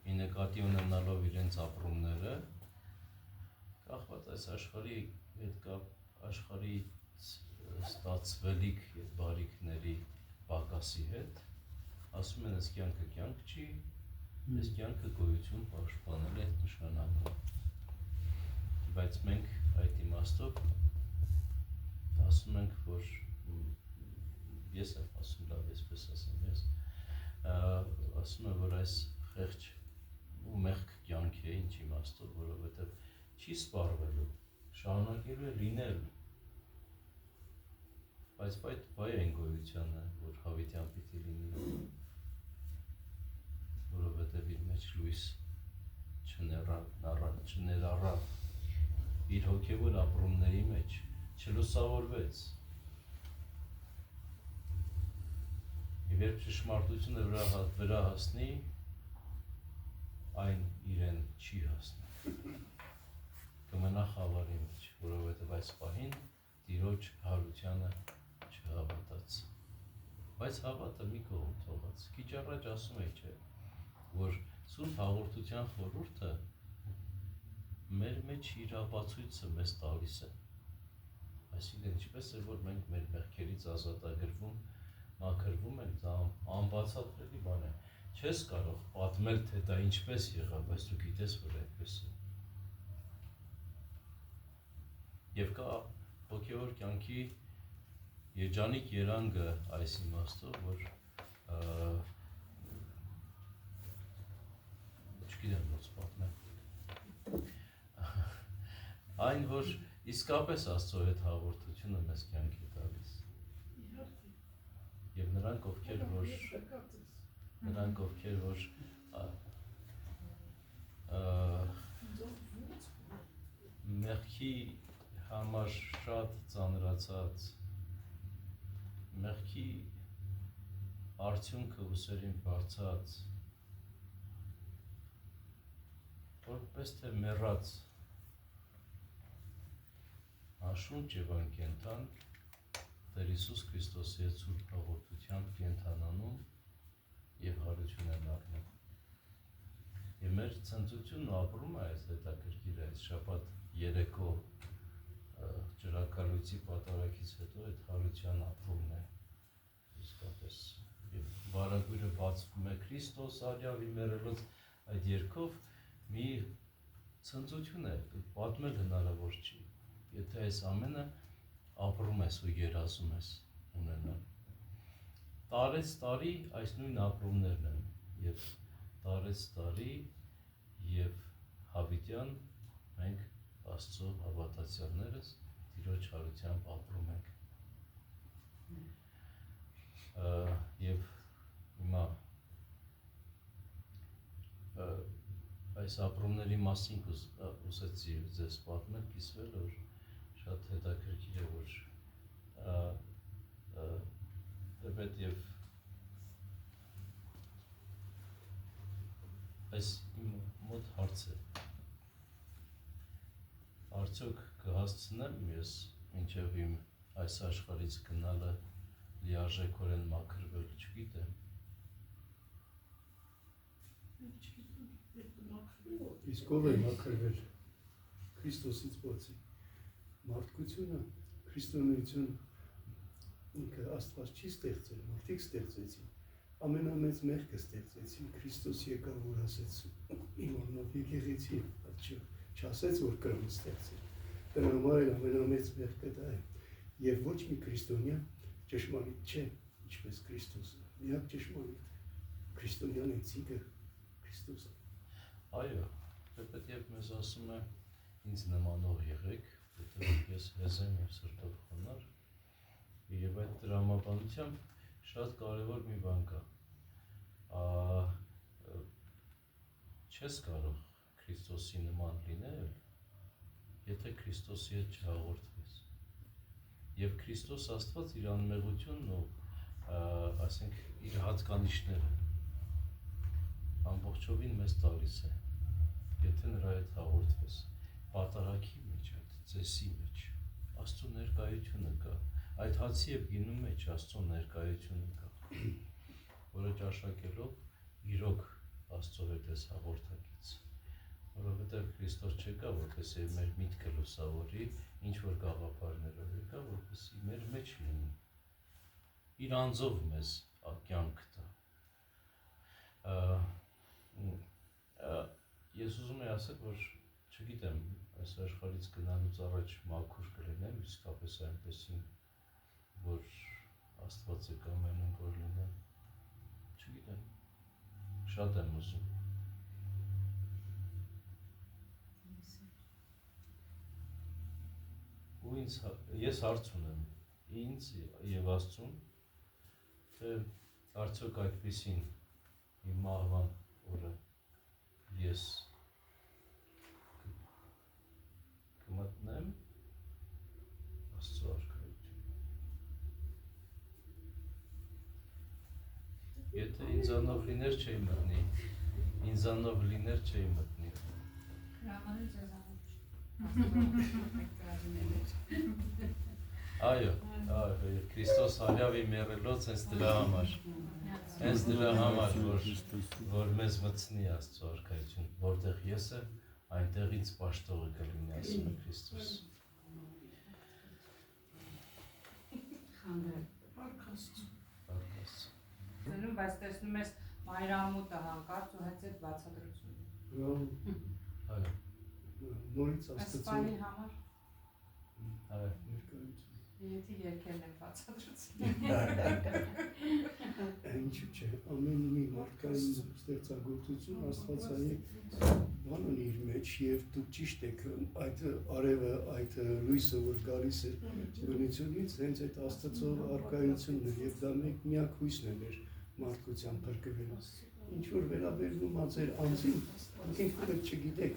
ի նկատի ունենալով իրենց ապրումները, կախված այս աշխարհի հետ աշխարհի ստացվելիք եւ բարիքների պակասի հետ, ասում են, այս կյանքը կյանք չի, այս կյանքը գոյություն պաշտպանել է նշանակում։ Բայց մենք այդ իմաստով ասում ենք, որ ես եմ ասում, լավ, այսպես ասեմ, ես ասում եմ, որ այս խեղճ ու մեղք կյանք է, ինչ իմաստով, որովհետև չի սպառվելու, շարունակելու է լինել, բայց վայ այն գոյությանը, որ հավիտյան պիտի լինի, որովհետև իր մեջ լույս չներառավ, իր հոգևոր ապրումների մեջ չլուսավորվեց։ Եվ երբ ճշմարտությունը վրա հասնի, այն իրեն չի հասնի, կմնա խավարի մեջ, որովհետև այս պահին Տիրոջ հարությանը չհավատաց։ Բայց հավատը մի կողմ թողած, քիչ առաջ ասում էի, չէ, որ Սուրբ հաղորդության խորհուրդը մեր մեջ իր ապացույցը մեզ տալիս է։ Այսինքն ինչպես է, որ մենք մեր մեղքերից ազատագրվում, մաքրվում ենք, դա անբացատրելի բան է։ Չես կարող պատմել, թե դա ինչպես եղավ, բայց դու գիտես, որ այդպես է։ Եվ կա հոգևոր կյանքի երջանիկ երանգը այս իմաստով, որ Այն, որ իսկապես Աստծո հետ հաղորդությունը մեզ կյանքի է տալիս։ Եվ նրանք, ովքեր որ մեղքի համար շատ ծանրացած, մեղքի արդյունքը ուսերին բարձած, որպես թե մեռած անշունչ եւ անկենդան Տեր Հիսուս Քրիստոսի հետ սուրբ հաղորդությամբ կենթանանում եւ հարություն են առնում։ Եվ մեր ցնծությունն ապրում է այս հետաքրքիր այս շաբաթ երեկո ջրակալույցի պատարագից հետո այդ հարության ապրումն է իսկապես եւ վարագույրը բացվում է Քրիստոս արյավի մերելոց այդ երգով մի ցնծություն է պատմել հնարավոր չի եթե այս ամենը ապրում ես ու երազում ես ունենալ տարեց տարի այս նույն ապրումներն են եւ տարեց տարի եւ հավիտյան մենք Աստծո հավատացյալներս Տիրոջ հարությամբ ապրում ենք եւ հիմա այս ապրումների մասին ուզեցի ձեզ պատմել կիսվել որ շատ հետաքրքիր է որ դեպետ եւ այս իմ մոտ հարց է արդյոք կհասցնեմ ես մինչև իմ այս աշխարհից գնալը լիարժեքորեն մաքրվել չգիտեմ Իսկ ով է մաքրվել Քրիստոսից բացի մարդկությունը քրիստոնեությունը ինքը Աստված չի ստեղծել մարդիկ ստեղծեցին ամենամեծ մեղքը ստեղծեցին Քրիստոս եկավ որ ասեց իմ օրնով եկեղեցի չասեց որ կրում ստեղծել դրա համար ամենամեծ մեղքը դա է եւ ոչ մի քրիստոնյա ճշմարիտ չէ ինչպես Քրիստոսը միակ ճշմարիտ քրիստոնյան էթիկը Քրիստոսն այո դեպետ եւ մեզ ասում է ինձ նմանող եղեք որտեղ ես հեզ եմ եւ սրտով խոնար եւ այդ դրամաբանությամբ շատ կարեւոր մի բան կա չես կարող Քրիստոսի նման լինել եթե Քրիստոսի հետ չհաղորդվես եւ Քրիստոս Աստված իր անմեղությունն ու ասենք իր հատկանիշները ամբողջովին մեզ տալիս է եթե նրա հետ հաղորդվես պատարագի մեջ այդ ծեսի մեջ Աստծո ներկայությունը կա այդ հացի եւ գինու մեջ Աստծո ներկայությունը կա որը ճաշակելով իրոք Աստծո հետ ես հաղորդակից որովհետեւ Քրիստոս չեկա որպեսզի մեր միտքը լուսավորի ինչ որ գաղափարներով եկա որպեսզի մեր մեջ լինի իր անձով մեզ կյանք տա ես ուզում եմ ասել որ չգիտեմ այս աշխարհից գնալուց առաջ մաքուր կլինեմ իսկապես այնպեսին որ Աստված է կամենում որ լինեմ չգիտեմ շատ եմ ուզում ու ես հարց ունեմ ինձ եւ Աստծուն թե արդյոք այդպեսին իմ մահվան օրը ես կմտնեմ Աստծո արքայություն եթե ինձանով լիներ չէի մտնի ինձանով լիներ չէի մտնի Հրամանել ձեզանով այո Քրիստոս արյավի մեռելոց հենց դրա համար որ մեզ մտցնի Աստծո արքայություն որտեղ ես եմ այնտեղից պաշտողը կլինի ասում է Քրիստոս Դնում բայց տեսնում ես մայրամուտը հանկարծ ու հենց այդ բացատրությունը նորից Աստծո Ասպանի համար այո Եթե երկերն են բացատրություն։ Ինչու՞ չէ, ամեն մի մարդկային ստեղծագործություն Աստվածային բան ունի իր մեջ եւ դուք ճիշտ եք, այդ արևը, այդ լույսը, որ գալիս է բնությունից, հենց այդ Աստծո արկայությունն է եւ դա միակ հույսն է մեր մարդկության փրկվելու։ Ինչ որ վերաբերվում է ձեր անձին, դուք ինքներդ չգիտեք,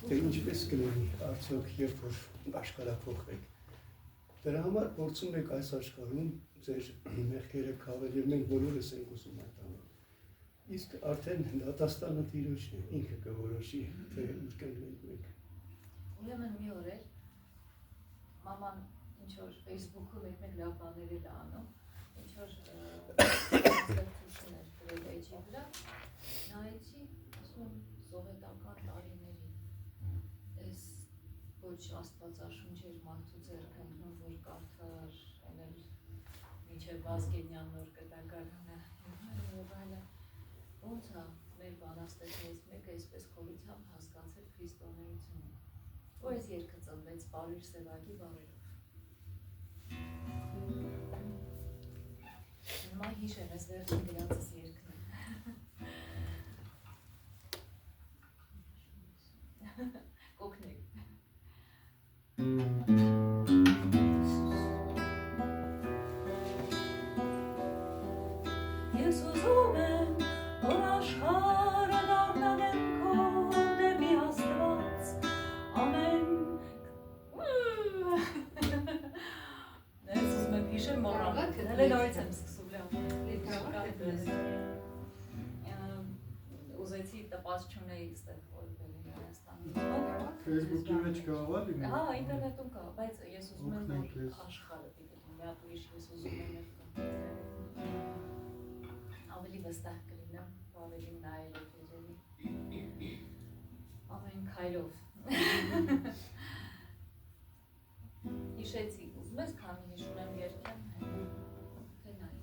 թե ինչպես կլինի արդյոք երբ որ աշխարհափոխվեք։ Դրա համար փորձում եք այս աշխարհում ձեր մեղքերը քավել եւ մենք բոլորս ենք ուզում այդ անել։ Իսկ արդեն դատաստանը Տիրոջն է, ինքը կորոշի, թե ինչ կընկնենք մենք։ Ուրեմն մի օր էր մաման ինչ որ Facebook-ում մեկ լավ բաներ էր անում, ինչ որ ստեղծություն էր գրել էջի վրա, նայեցի, ասում եմ սովետական տարիներին, այս ոչ աստվածաշունչ էր մարդու ձեռքը ընկնում, որ կարդար, էնել մինչև Վազգենյան նոր կտակարանը եւ այլն։ Ոնց է մեր բանաստեղծներից մեկը այսպես խորությամբ հասկացել քրիստոնեությունը, որ այս երգը ծնվեց Պարույր Սևակի բառերով։ Հիմա հիշեմ, այս վերջին գրածս երգն է։ Կօգնեք։ Ես ուզում եմ, որ աշխարհը դառնա դեմքով դեպի Աստված, ամեն Ես ուզում եմ հիշեմ մոռալ, հələ նորից եմ սկսում լավ։ Ուզեցի տպած չունեի ստեղ որ բերեմ Հայաստանում։ Facebook-ի մեջ կարող է լինի։ Հա, ինտերնետում կա, բայց ես ուզում եմ որ աշխարհը պիտի լինի, մի հատ ուրիշ ես ուզում եմ ավելի վստահ կլինեմ, ավելի նայելով երևի։ Ամեն քայլով։ Հիշեցի, ուզում ես քանի հիշում եմ երկեմ, թե նայի։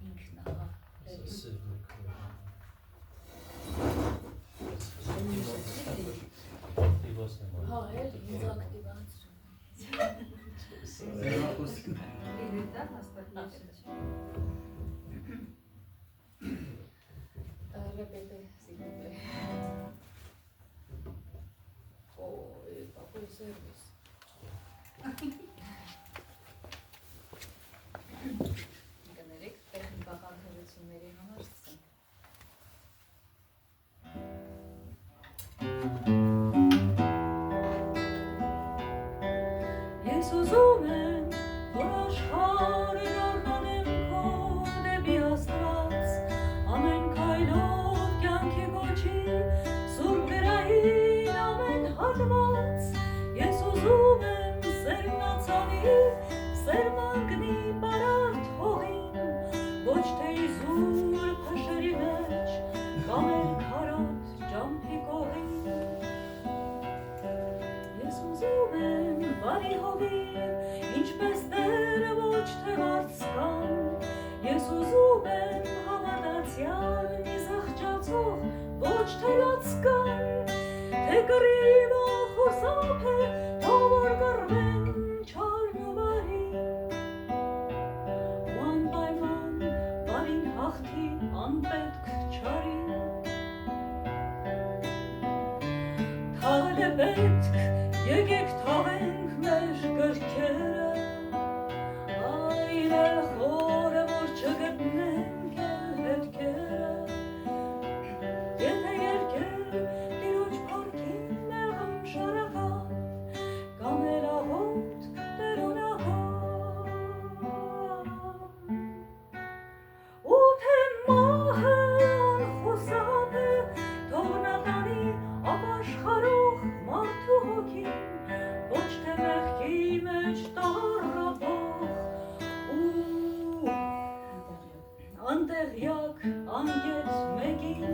Ինքն ահա, հա, էլ ինձ ակտիվացում։ Repete, simple. Какой сервис? Գներեք, տեխնիկական թերությունների համար սկսենք։ Ես ուզում եմ, որ աշխարհը դառնա դեմքով դեպի Աստված, ամեն քայլով կյանքի կոչի, սուրբ գրային ամեն հատված։ Ես ուզում եմ սերմնացանի, սերմանկնի բարարդ հողին, ոչ թե իզուր փշերի մեջ, կամ էլ քարոտ ջամփի կողին։ Ես ուզում եմ բարի հովիվ, ինչպես Տերը ոչ թե վարձկան, ես ուզում եմ հավատացյալ մի զղջացող, ոչ թե լացկան, թե կռիվը խոսափ է, թող որ կռվեն չարն ու բարին, ու անպայման բարին հաղթի անպետք չարին։ Թաղել է պետք, եկեք թաղենք մեր գրքերը, այլ է խորը, որ չգտնենք էլ հետքերը, եթե երկեր Տիրոջ փառքին մեղմ շարական, կամ էլ աղոթք տերունական, ու թե մահը անխուսափ է, թող նա տանի ապաշխարող մարդու հոգին, ոչ թե մեղքի մեջ տառապող ու անտեղյակ անգետ մեկին։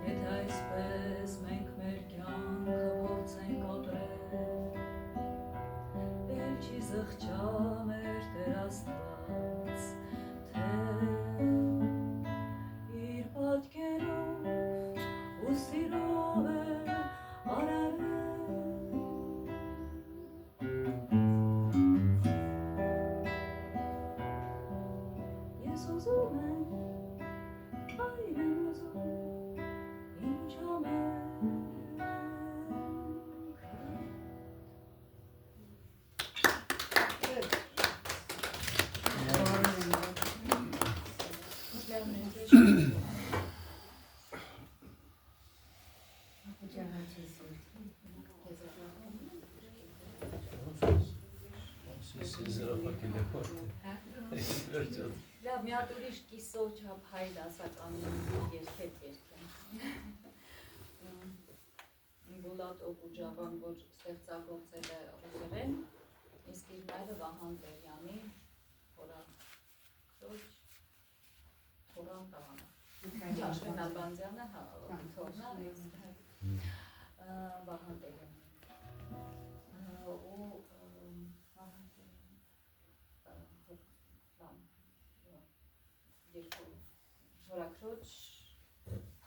Եթե այսպես մենք մեր կյանքը փորձենք ապրել, էլ չի զղջա մեր Տեր Աստված, թե իր պատկերով Զրոփակել է փորտը։ Լավ, մի հատ ուրիշ կիսով չափ հայ դասական երկետ երկեմ։ Բուլատ Օկուջավան, որ ստեղծագործել է ռուսերեն, իսկ իր մայրը Վահան Տերյանի Թորան տղան է։ Աշխեն Ալբանդյանը թորնա, Վահան Տերյանը։ Ու երկու հորաքրոջ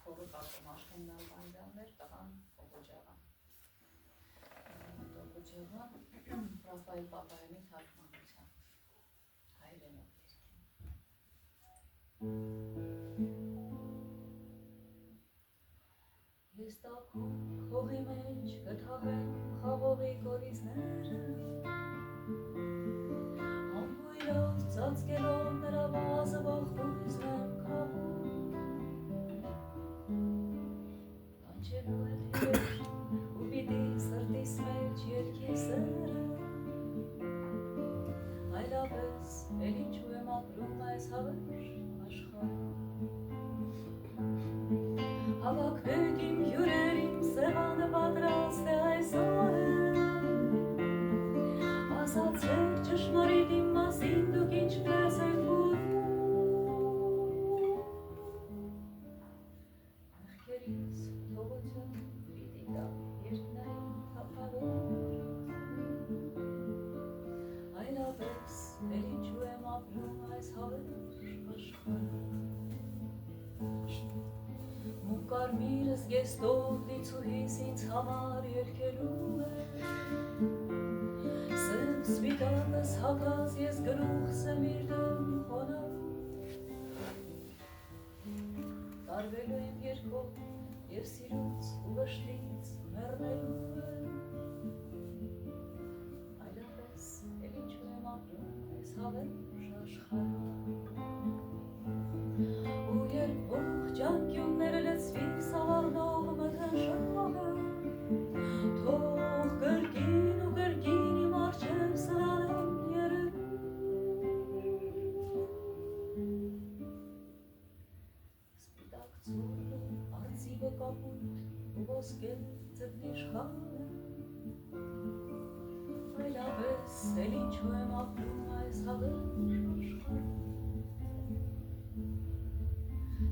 խորը պատում Աշխեն Ալբանդյաններ, տղան Օկուջավան։ Օկուջավան Ռաֆայել Պապայանի թարգմանությամբ հայերենով Ես տաքում հողի մեջ կթաղեմ խաղողի կորիզները Ամբույրով ծածկելով նրա վազը ողքույզն եմ կաղում Անչելու էլ հեր ու պիտի սրտիս մեջ երկի սերը Այլապես էլ ինչու եմ ապրում այս հավեր աշխարհում Հավաքվեք իմ հյուրերին, սեղանը պատրաստ է այս օրը Ասացեք ճշմարիտ իմ մասին, դուք ինչպես եք ուզում Մեղքերից թողություն պիտի տա երկնային թափավոր Այլապես էլ ինչու եմ ապրում այս հավեր աշխարհում Կարմիրս գեստով դիցուհիս ինձ համար երկելու է Սև սպիտակս հակած ես գլուխս եմ իր դեմ խոնարհում Տարվելու եմ երկով և սիրուց ու վշտից մեռնելու է Այլապես էլ ինչու եմ ապրում այս հավեր աշխարհում Ջանկյունները լցվի սավառնող մթնշաղը Թող կրկին ու կրկին իմ առջև սրանեմ երևում Սպիտակ ցուրտը արծիվը կապույտ ու ոսկե ձկնիշխանը Այլապես էլ ինչու եմ ապրում այս հավեր աշխարհում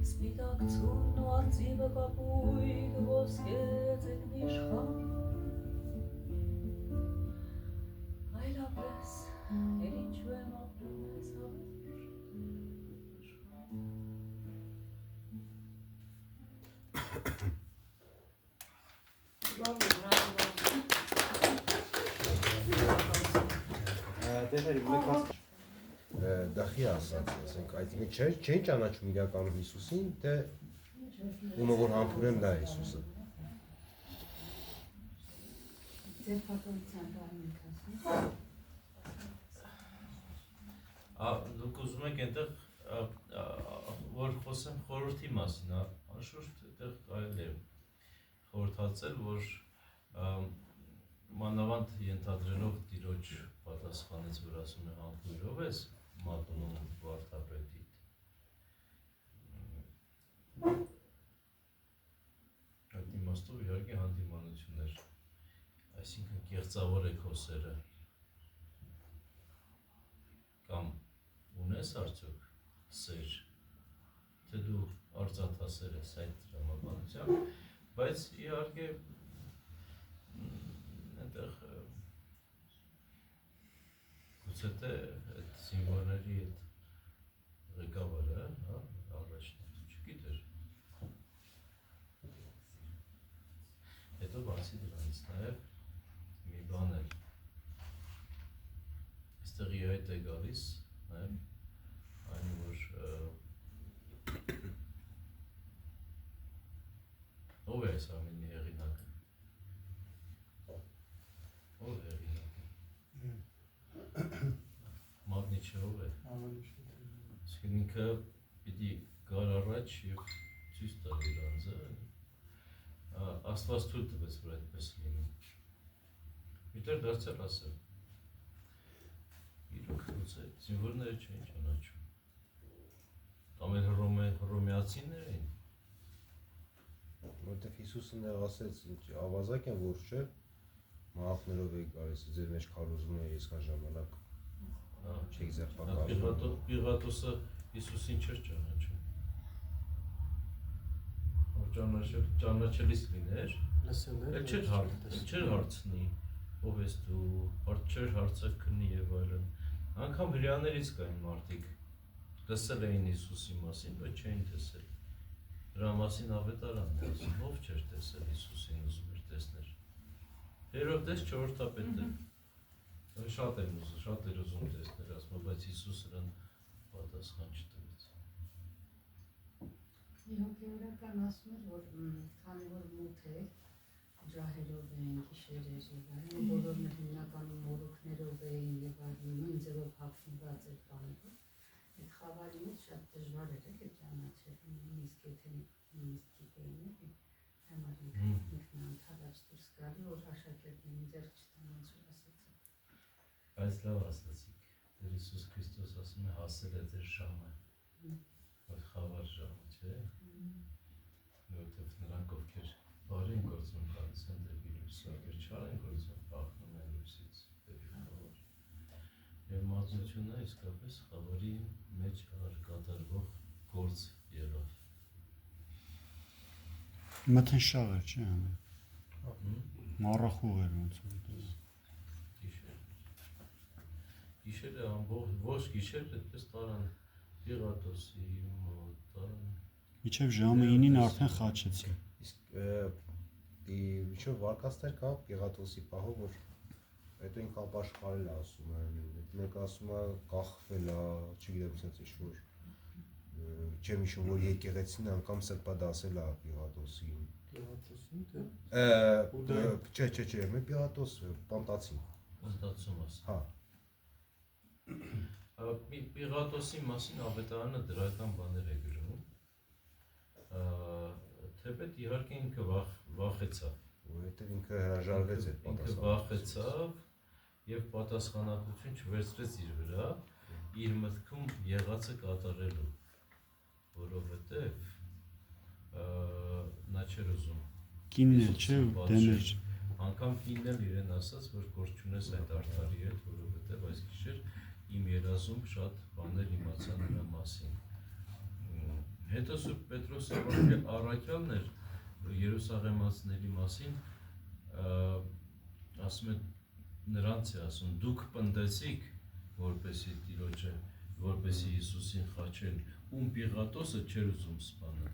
Սպիտակ ցուրտն ու արծիվը կապույտ ու ոսկե ձկնիշխան Այլապես էլ ինչու եմ ապրում այս հավեր Դախի ասած, ասենք, այսինքն չէին ճանաչում իրականում Հիսուսին, թե ումը որ համբուրեն դա է Հիսուսը։ Ձեր փակողության տարին Դուք ուզում եք այնտեղ որ խոսեմ խորհրդի մասին, անշուշտ այդտեղ կարելի է խորհրդացել, որ մանավանդ ենթադրելով Տիրոջ պատասխանից, որ ասում է համբույրով ես մատնում վարդապետիդ այդ իմաստով իհարկե հանդիմանություններ այսինքն կեղծավոր է քո սերը կամ ունես արդյոք սեր թե դու արծաթասեր ես այդ դրամաբանությամբ բայց իհարկե այնտեղ գուցե թե այդ զինվորների այդ ղեկավարը առաջն չգիտեր հետո բացի դրանից նաև մի բան էլ այստեղի այդ է գալիս նաև այն որ ով է այս ամենի հեղինակը ով է հեղինակը Մագնիչեով է իսկն ինքը պիտի գար առաջ և ցույց տալ իր անձը Աստված թույլ տվեց, որ այդպես լինի։ Միտեղ դարձել ասել։ Իրոք ուզե, զինվորները չէին ճանաչում։ Կամ էլ հռոմեացիներ էին։ Որտեվ Հիսուսը նեղ ասեց, ավազակ են որ չէ, մահակներով եք գալիս, ձեր մեջ քարոզում է ես կան ժամանակ չեք զեղբակալում։ Պիղատոսը Հիսուսին չէր ճանաչում։ Որ ճանաչելիս լիներ, չէր հարցնի, ով ես դու, չէր հարցակնի եւ այլն։ Անգամ հրեաներից կային մարդիկ, տեսել էին Հիսուսի մասին, բայց չէին տեսել։ Դրա մասին ավետարանն է ասում, ով չէր տեսել Հիսուսին, ուզում էր տեսնել։ Հերովդես չորրորդապետը շատ էր ուզում տեսնել, ասում, բայց Հիսուսը նրան պատասխան չտվեց։ Հոգեորական ասում էր, որ քանի որ մութ է, ջահելով էին, գիշեր էր եւ այլն, բոլորն հիմնականում մորուքներով էին եւ այլն, նույն ձևով հագնված էր բաներով։ Այդ խավարի մեջ շատ դժվար էր ճանաչել, նույնիսկ եթե նույնիսկ գիտեին, համար ինքնանթարած դուրս գալի, որ աշակերտներին ձեռք չտանան ասացին։ Բայց լավ ասացիք, Տեր Հիսուս Քրիստոս ասում է հասել է ձեր ժամը, որ խավար ժամը, չէ՞։ Որովհետև նրանք ովքեր բարի են գործում գալիս են դեպի լույսը, ովքեր չար են գործում փախնում են լույսից դեպի խավար։ Եվ մատուցությունը իսկապես խավարի մեջ կատարվող գործ եղավ։ Մթնշաղ էր, չէ՞։ Մառախուղ էր ոնց որ։ Գիշերը ամբողջ գիշերը այդպես տարան Պիղատոսի մոտ, տարան։ Իջև ժամը 9-ին արդեն խաչեցին։ Իսկ միջով վարկածներ կա Պիղատոսի պահով, որ հետո ինքը ապաշխարել է ասում են, մեկը ասում է կախվել է, չգիտեմ սենց ինչ-որ չեմ հիշում, որ եկեղեցին անգամ սրբադասել է Պիղատոսին։ Պիղատոսին, թե։ Չէ, մի Պիղատոս պանտացին։ Պանտացում ասում։ Հա։ Պիղատոսի մասին ավետարանը դրական բաներ է գրում, թեպետ իհարկե ինքը վախեցավ, որովհետև ինքը հրաժարվեց այդ պատասխանատվությունից։ Ինքը վախեցավ և պատասխանատվություն չվերցրեց իր վրա, իր մտքում եղածը կատարելու, որովհետև նա չէր ուզում։ Կինն էլ չէ, դեմեր։ Անգամ կինն էլ իրեն ասաց, որ գործ չունես այդ արդարի հետ, որովհետև այս գիշեր իմ երազում շատ բաներ իմացա նրա մասին։ Հետո Սուրբ Պետրոս առաքյալն էր երուսաղեմացիների մասին, ասում է նրանց է ասում, դուք պնդեցիք, որպեսի Տիրոջը, որպեսի Հիսուսին խաչեն, ում Պիղատոսը չէր ուզում սպանել։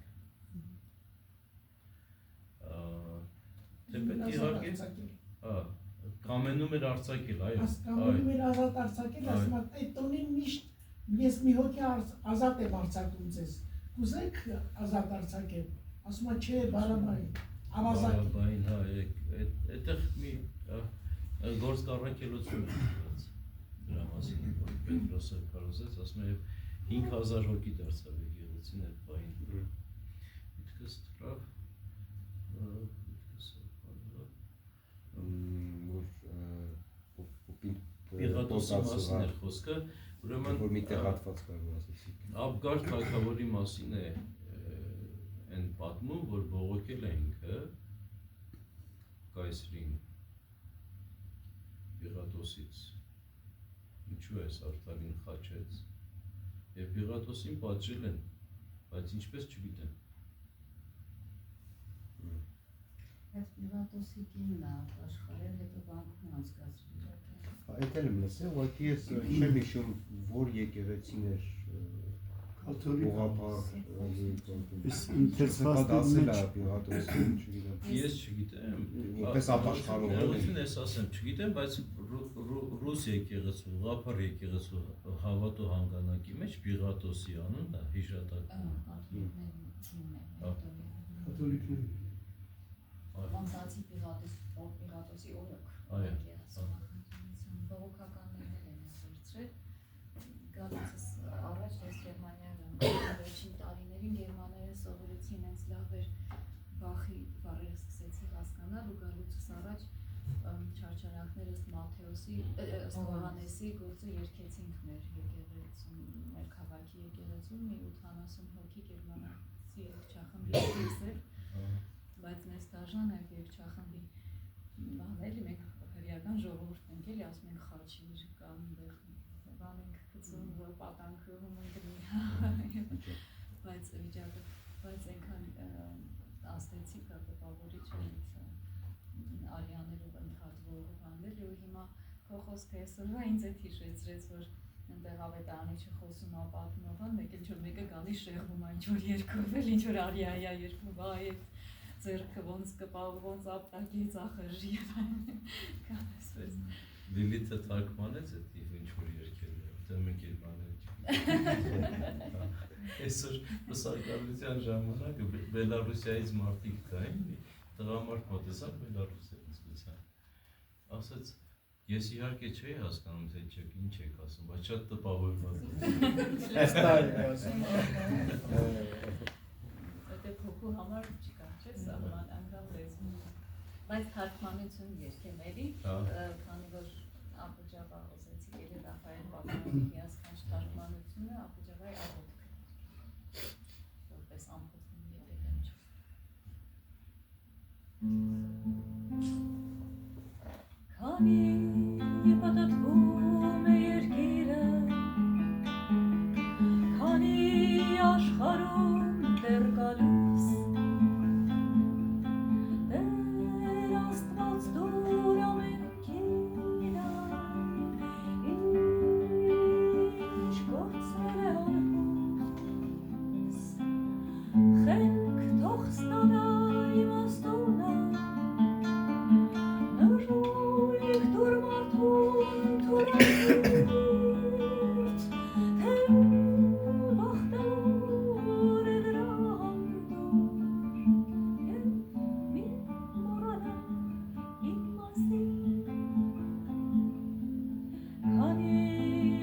Թեպետ իհարկե, կամենում էր արձակել, այո։ Կամենում էր ազատ արձակել, ասում է, այդ տոնին միշտ ես մի հոգի ազատ եմ արձակում ձեզ, կուզեք ազատ արձակել, ասում է, չէ, բարաբային, ավազակ է։ Բարաբային, հա, այդտեղ մի գործ կառաքելություն է դրա մասին, որ Պետրոսը կարոզեց, ասում է, 5000 հոգի դարձավ եկեղեցին այդ բային։ Միտքս թրավ, Պիղատոսի մասին էր խոսքը, ուրեմն որ մի տեղ հատված կար, որ ասեցիք։ Աբգար թագավորի մասին է այն պատմում, որ բողոքել է ինքը կայսրին Պիղատոսից, ինչու էս արդարին խաչեց, և Պիղատոսին պատժել են, բայց ինչպես չգիտեմ։ Այդ Պիղատոսի կինն է աշխարհել, հետո բանկում անցկացրել։ Այդ էլ եմ լսել, ուղղակի ես չեմ հիշում, որ եկեղեցին էր ուղղափառ սրբադասել է Պիղատոսին, չգիտեմ։ Ես չգիտեմ։ Որպես ապաշխարող Ներողություն ես ասեմ, չգիտեմ, բայց ռուս եկեղեցու, ուղղափառ եկեղեցու հավատո հանգանակի մեջ Պիղատոսի անունն է հիշատակվում։ Կաթոլիկներ։ Անցածի Պիղատոսի օրոք։ Բողոքականներն են վերցրել, գալիցս առաջ ես Գերմանիայում վերջին տարիներին գերմաները սովորեցին հենց լավ էր Բախի բառերը ստանալ ու գալուցս առաջ չարչարանքներ ըստ Մատթեոսի, ըստ Հովհաննեսի գործը երկեցինք մեր եկեղեցում, մեր քաղաքի եկեղեցում մի 80 հոգի գերմանացի երգչախմբի էր, բայց մեզ դաժան այդ երգչախմբի բաների մենք հրեական ժողովուրդ ենք էլի, ասում ենք խաչիր կամ այնտեղ բան ենք գցում, որ պատանքում ընկնի, բայց վիճակը, բայց այնքան աստեցիկ տպավորիչ արյաներով ընդհատվող բաներ ու հիմա քո խոսքը այսօրվա ինձ է հիշեցրեց, որ այնտեղ ավետարանիչը խոսում է պատմում բան, մեկ ինչ որ մեկը գալի շեղվում է ինչ որ երկով էլ ինչ որ արիայա երկում, վայ այդ ձեռքը ոնց կպավ, ոնց ապտակի ծախրժի կամ այսպես Լիլիթը թարգմանեց այդ ինչ որ երկերը, դա մենք գերմաներ Այսօր լուսանկարության ժամանակ Բելարուսիայից մարդիկ կային, տղամարդ մոտեցավ Բելարուսիայից գուցան, ասաց ես իհարկե չէի հասկանում թե չեք ինչ եք ասում, բայց շատ տպավորված Դա փոքր համար չկա, չէ՞, սահման անգամ լեզու, բայց թարգմանություն երկեմերի, քանի որ Աբուջաբա խոսեցի, ելի Ռաֆայել Պապյանի հիասքանչ թարգմանությունը Աբուջաբայի աղոթքը որպես ամփոփում եկեղեցու Քանի պատատվում է երկիրը, քանի աշխարհում դեռ գալուս, Տեր Աստված դուր ամենքին ինչ գործեր է անհուս, խենք թող ստանա իմաստունը, նժույգ դուր մարդուն թուրացուրդ, թե բախտավոր է դրա հանդուր, և մի մորանա իմ մասին, քանի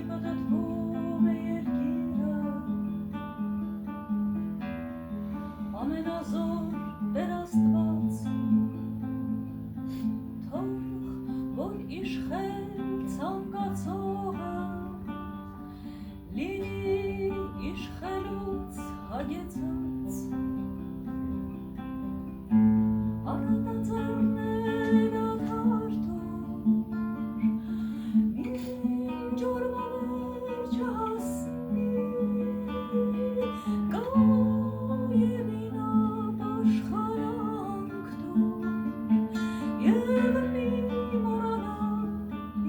պատատվում է երկիրը, ամենազոր Տեր Աստված, թող որ իշխել ցանկացողը լինի իշխելուց հագեցած, առատաձեռներ ադհարդուր, մինչ օրվա վերջը հասնի, կայևին ապաշխարանք տուր, և մի մորանա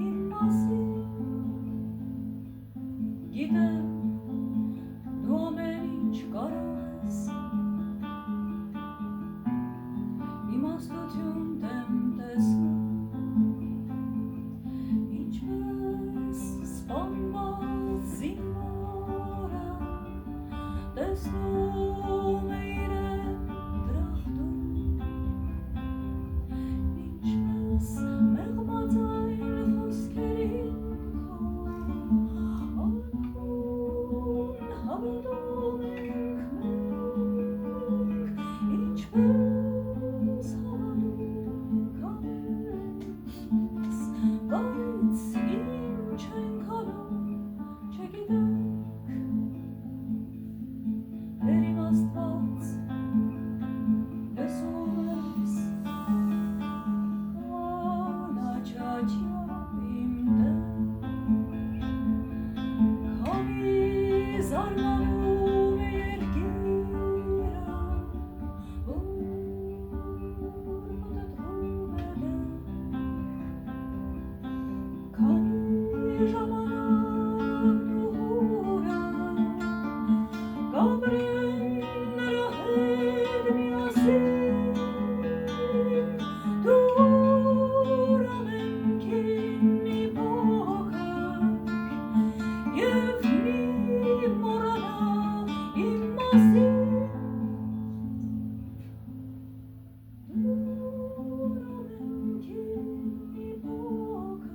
իմ մասին, գիտեմ դու ամեն ինչ կարող ես, իմաստություն դեմ տեսնում, ինչպես սպանված զինվորը տեսնում է իրեն դրախտում, ինչպես մեղմաձայն խոսքերին քո անուն հավատում ենք մենք, ինչպես հավատում կանես, բայց ինչ ենք անում չգիտենք, Տեր իմ Աստված, լսում ես, կանաչաչյա իմ Տեր, քանի զարմանում է երկիրը, որ պատատվում է դեռ, քանի ժամանակ ու հուրը Գաբրիել նրա հետ միասին, դուր ամենքին մի փոքր, և մի մորանա իմ մասին, դուր ամենքին մի փոքր,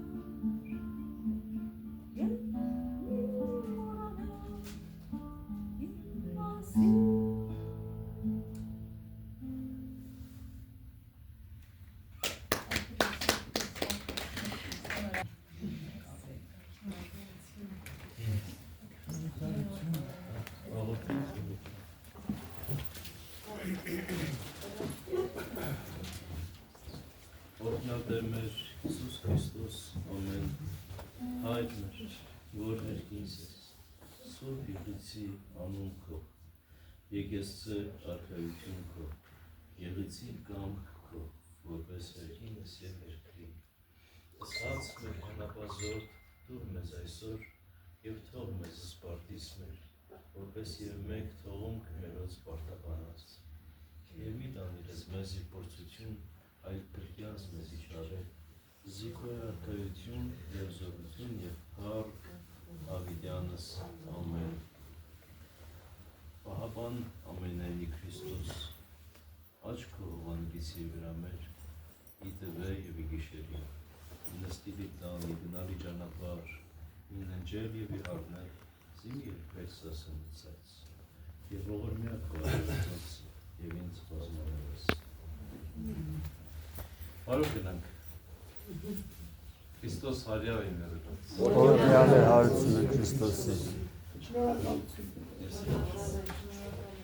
հայր մեր, որ ներքինս ես, Սուրբ Եղեցի անուն քո, եկեսցե արքայություն քո, եղեցի կամք քո, որպես երկինս և երկրի, ասաց մեր հանապազորդ, դուր մեզ այսօր և թող մեզ սպարտիս մեր, որպես և մեկ թողում կմերոց պարտականած, և մի տանիրես մեզի փորձություն, այլ կրկյաց մեզի շարել, զիքոյ արքայություն և զորություն և փառք Ավիդյանս, ամեն։ Պահապան ամենայնի Քրիստոս, աչքո հովանգիսի վրա մեր, իտվե և իգիշերի, նստիլի տան, իգնալի ճանապար, իննջել և իհարնել, զիմ երբեք սասնցած, և ողորմյակ կողարնոց և ինձ բազմավորես։ Բարով գնանք, Քրիստոս հարյավ է մերոց։ Օրհնյալ է հարությունը Քրիստոսի։ Շնորհակալություն։